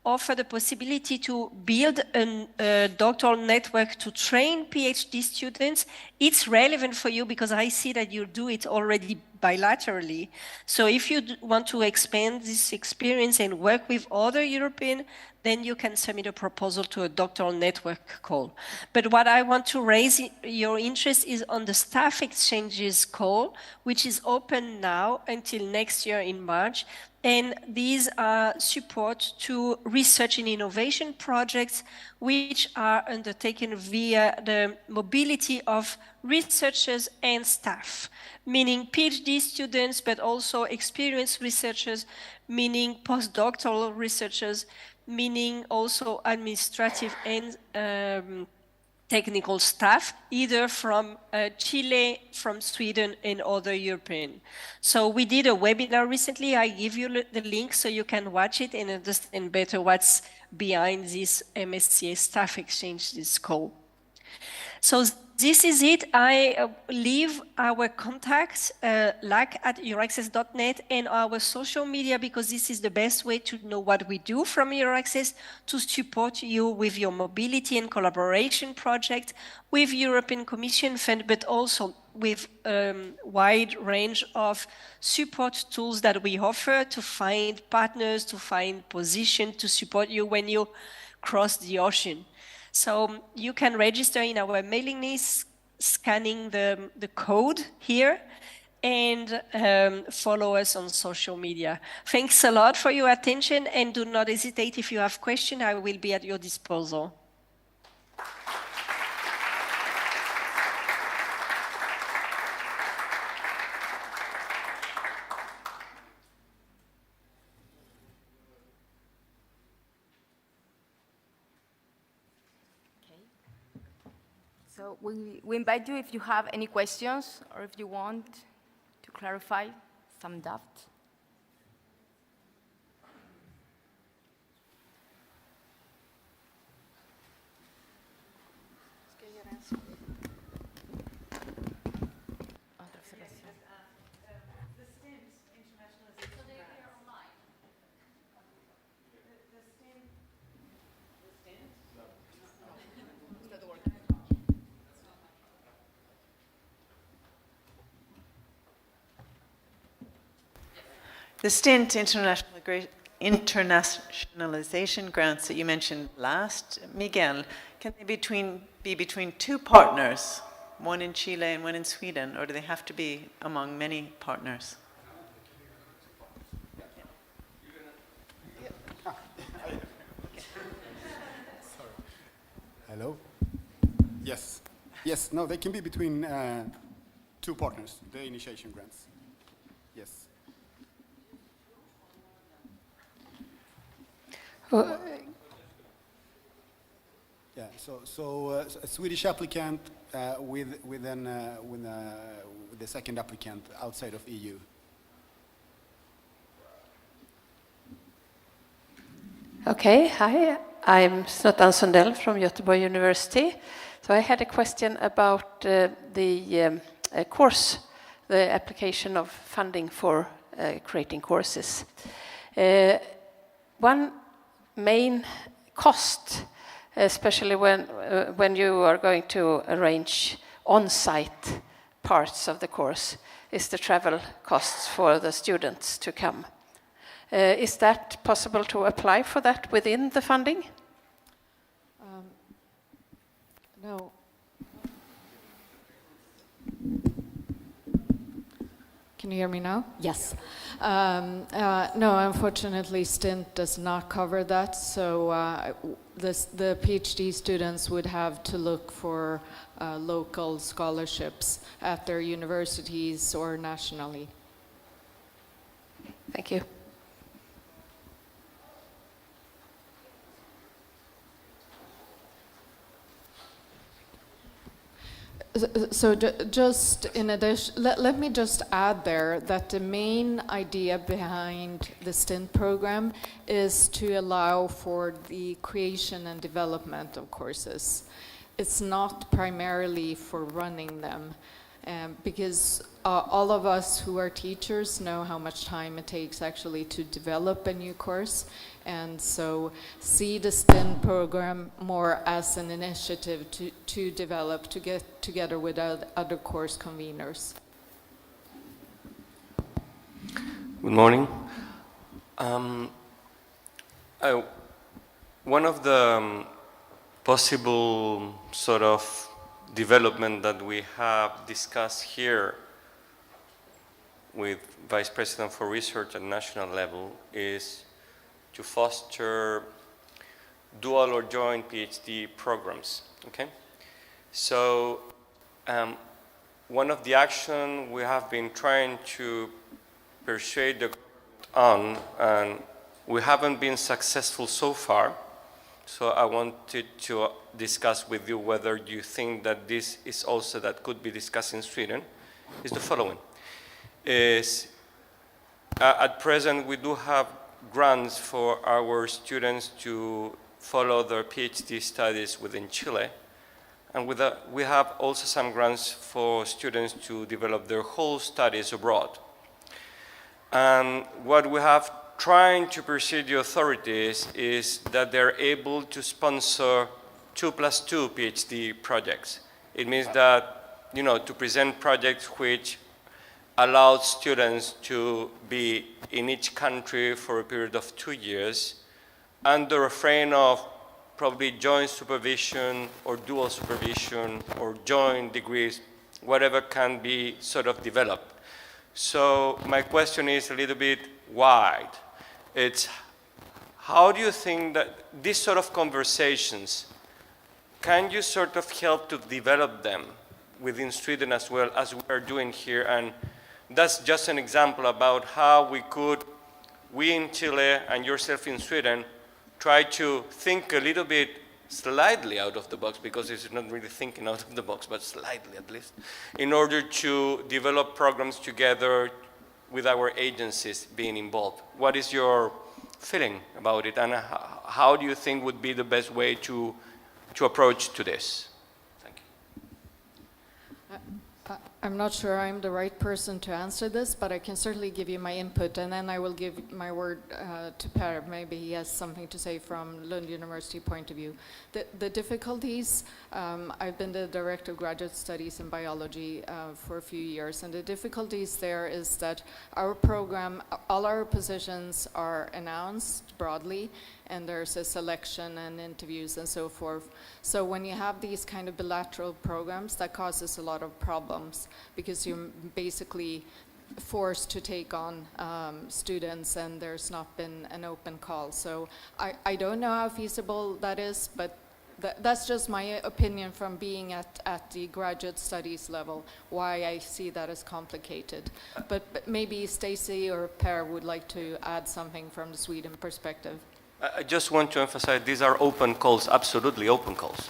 offer the possibility to build a doctoral network to train PhD students. It's relevant for you because I see that you do it already bilaterally. So if you want to expand this experience and work with other European, then you can submit a proposal to a doctoral network call. But what I want to raise your interest is on the staff exchanges call, which is open now until next year in March. And these are support to research and innovation projects which are undertaken via the mobility of researchers and staff, meaning PhD students, but also experienced researchers, meaning postdoctoral researchers, meaning also administrative and technical staff, either from Chile, from Sweden, and other European. So we did a webinar recently. I give you the link so you can watch it and understand better what's behind this MSCA staff exchange, this call. So this is it. I leave our contacts, lac@euraccess.net, and our social media, because this is the best way to know what we do from Euraccess to support you with your mobility and collaboration project with European Commission fund, but also with a wide range of support tools that we offer to find partners, to find position, to support you when you cross the ocean. So you can register in our mailing list, scanning the code here, and follow us on social media. Thanks a lot for your attention, and do not hesitate if you have questions. I will be at your disposal. So we invite you if you have any questions or if you want to clarify some doubt. The STINT internationalization grants that you mentioned last, Miguel, can they be between two partners, one in Chile and one in Sweden, or do they have to be among many partners? Hello? Yes. Yes, no, they can be between two partners, the initiation grants. Yes. Yeah, so a Swedish applicant with the second applicant outside of EU. Okay, hi, I'm Snuttan Sundell from Göteborg University. So I had a question about the course, the application of funding for creating courses. One main cost, especially when you are going to arrange on-site parts of the course, is the travel costs for the students to come. Is that possible to apply for that within the funding? No. Can you hear me now? Yes. No, unfortunately, STINT does not cover that, so the PhD students would have to look for local scholarships at their universities or nationally. Thank you. So just in addition, let me just add there that the main idea behind the STINT program is to allow for the creation and development of courses. It's not primarily for running them, because all of us who are teachers know how much time it takes actually to develop a new course, and so see the STINT program more as an initiative to develop, to get together with other course conveners. Good morning. One of the possible sort of development that we have discussed here with Vice President for Research at national level is to foster dual or joint PhD programs, okay? So one of the actions we have been trying to persuade the government on, and we haven't been successful so far, so I wanted to discuss with you whether you think that this is also that could be discussed in Sweden, is the following. At present, we do have grants for our students to follow their PhD studies within Chile. And we have also some grants for students to develop their whole studies abroad. And what we have trying to persuade the authorities is that they're able to sponsor 2+2 PhD projects. It means that, to present projects which allow students to be in each country for a period of 2 years under a frame of probably joint supervision or dual supervision or joint degrees, whatever can be sort of developed. So my question is a little bit wide. It's how do you think that these sort of conversations, can you sort of help to develop them within Sweden as well as we are doing here? And that's just an example about how we in Chile and yourself in Sweden, try to think a little bit slightly out of the box, because it's not really thinking out of the box, but slightly at least, in order to develop programs together with our agencies being involved. What is your feeling about it, and how do you think would be the best way to approach to this? Thank you. I'm not sure I'm the right person to answer this, but I can certainly give you my input, and then I will give my word to Per. Maybe he has something to say from Lund University point of view. The difficulties, I've been the director of graduate studies in biology for a few years, and the difficulties there is that our program, all our positions are announced broadly, and there's a selection and interviews and so forth. So when you have these kind of bilateral programs, that causes a lot of problems, because you're basically forced to take on students, and there's not been an open call. So I don't know how feasible that is, but that's just my opinion from being at the graduate studies level, why I see that as complicated. But maybe Stacy or Per would like to add something from the Sweden perspective. I just want to emphasize these are open calls, absolutely open calls.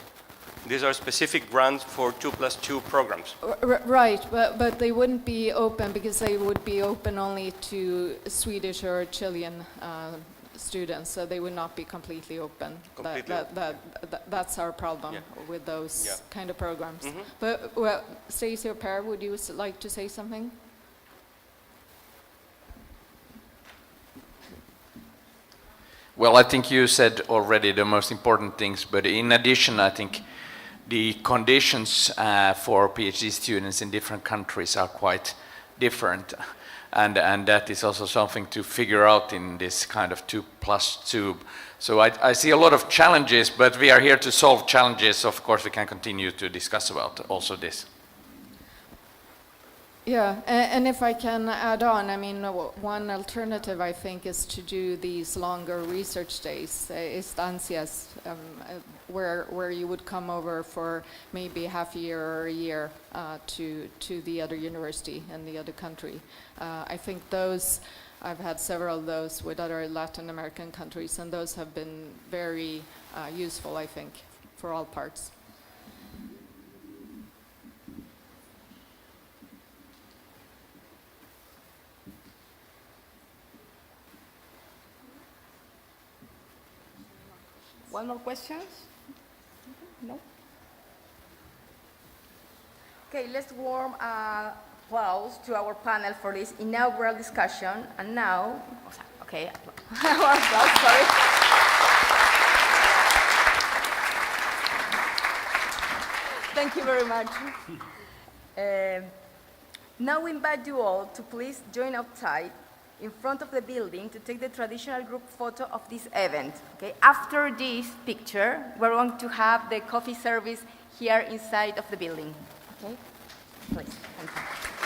These are specific grants for 2+2 programs. Right, but they wouldn't be open because they would be open only to Swedish or Chilean students, so they would not be completely open. That's our problem with those kind of programs. Mm-hmm. But well, Stacey or Per, would you like to say something? Well, I think you said already the most important things, but in addition, I think the conditions for PhD students in different countries are quite different, and that is also something to figure out in this kind of 2+2. So I see a lot of challenges, but we are here to solve challenges. Of course, we can continue to discuss about also this. Yeah, and if I can add on, I mean, one alternative, I think, is to do these longer research days, estancias, where you would come over for maybe half a year or a year to the other university in the other country. I think those, I've had several of those with other Latin American countries, and those have been very useful, I think, for all parts. One more questions? No? Okay, let's warm applause to our panel for this inaugural discussion. And now, okay, applause, sorry. Thank you very much. Now we invite you all to please join outside in front of the building to take the traditional group photo of this event. Okay? After this picture, we're going to have the coffee service here inside of the building. Okay? Please, thank you.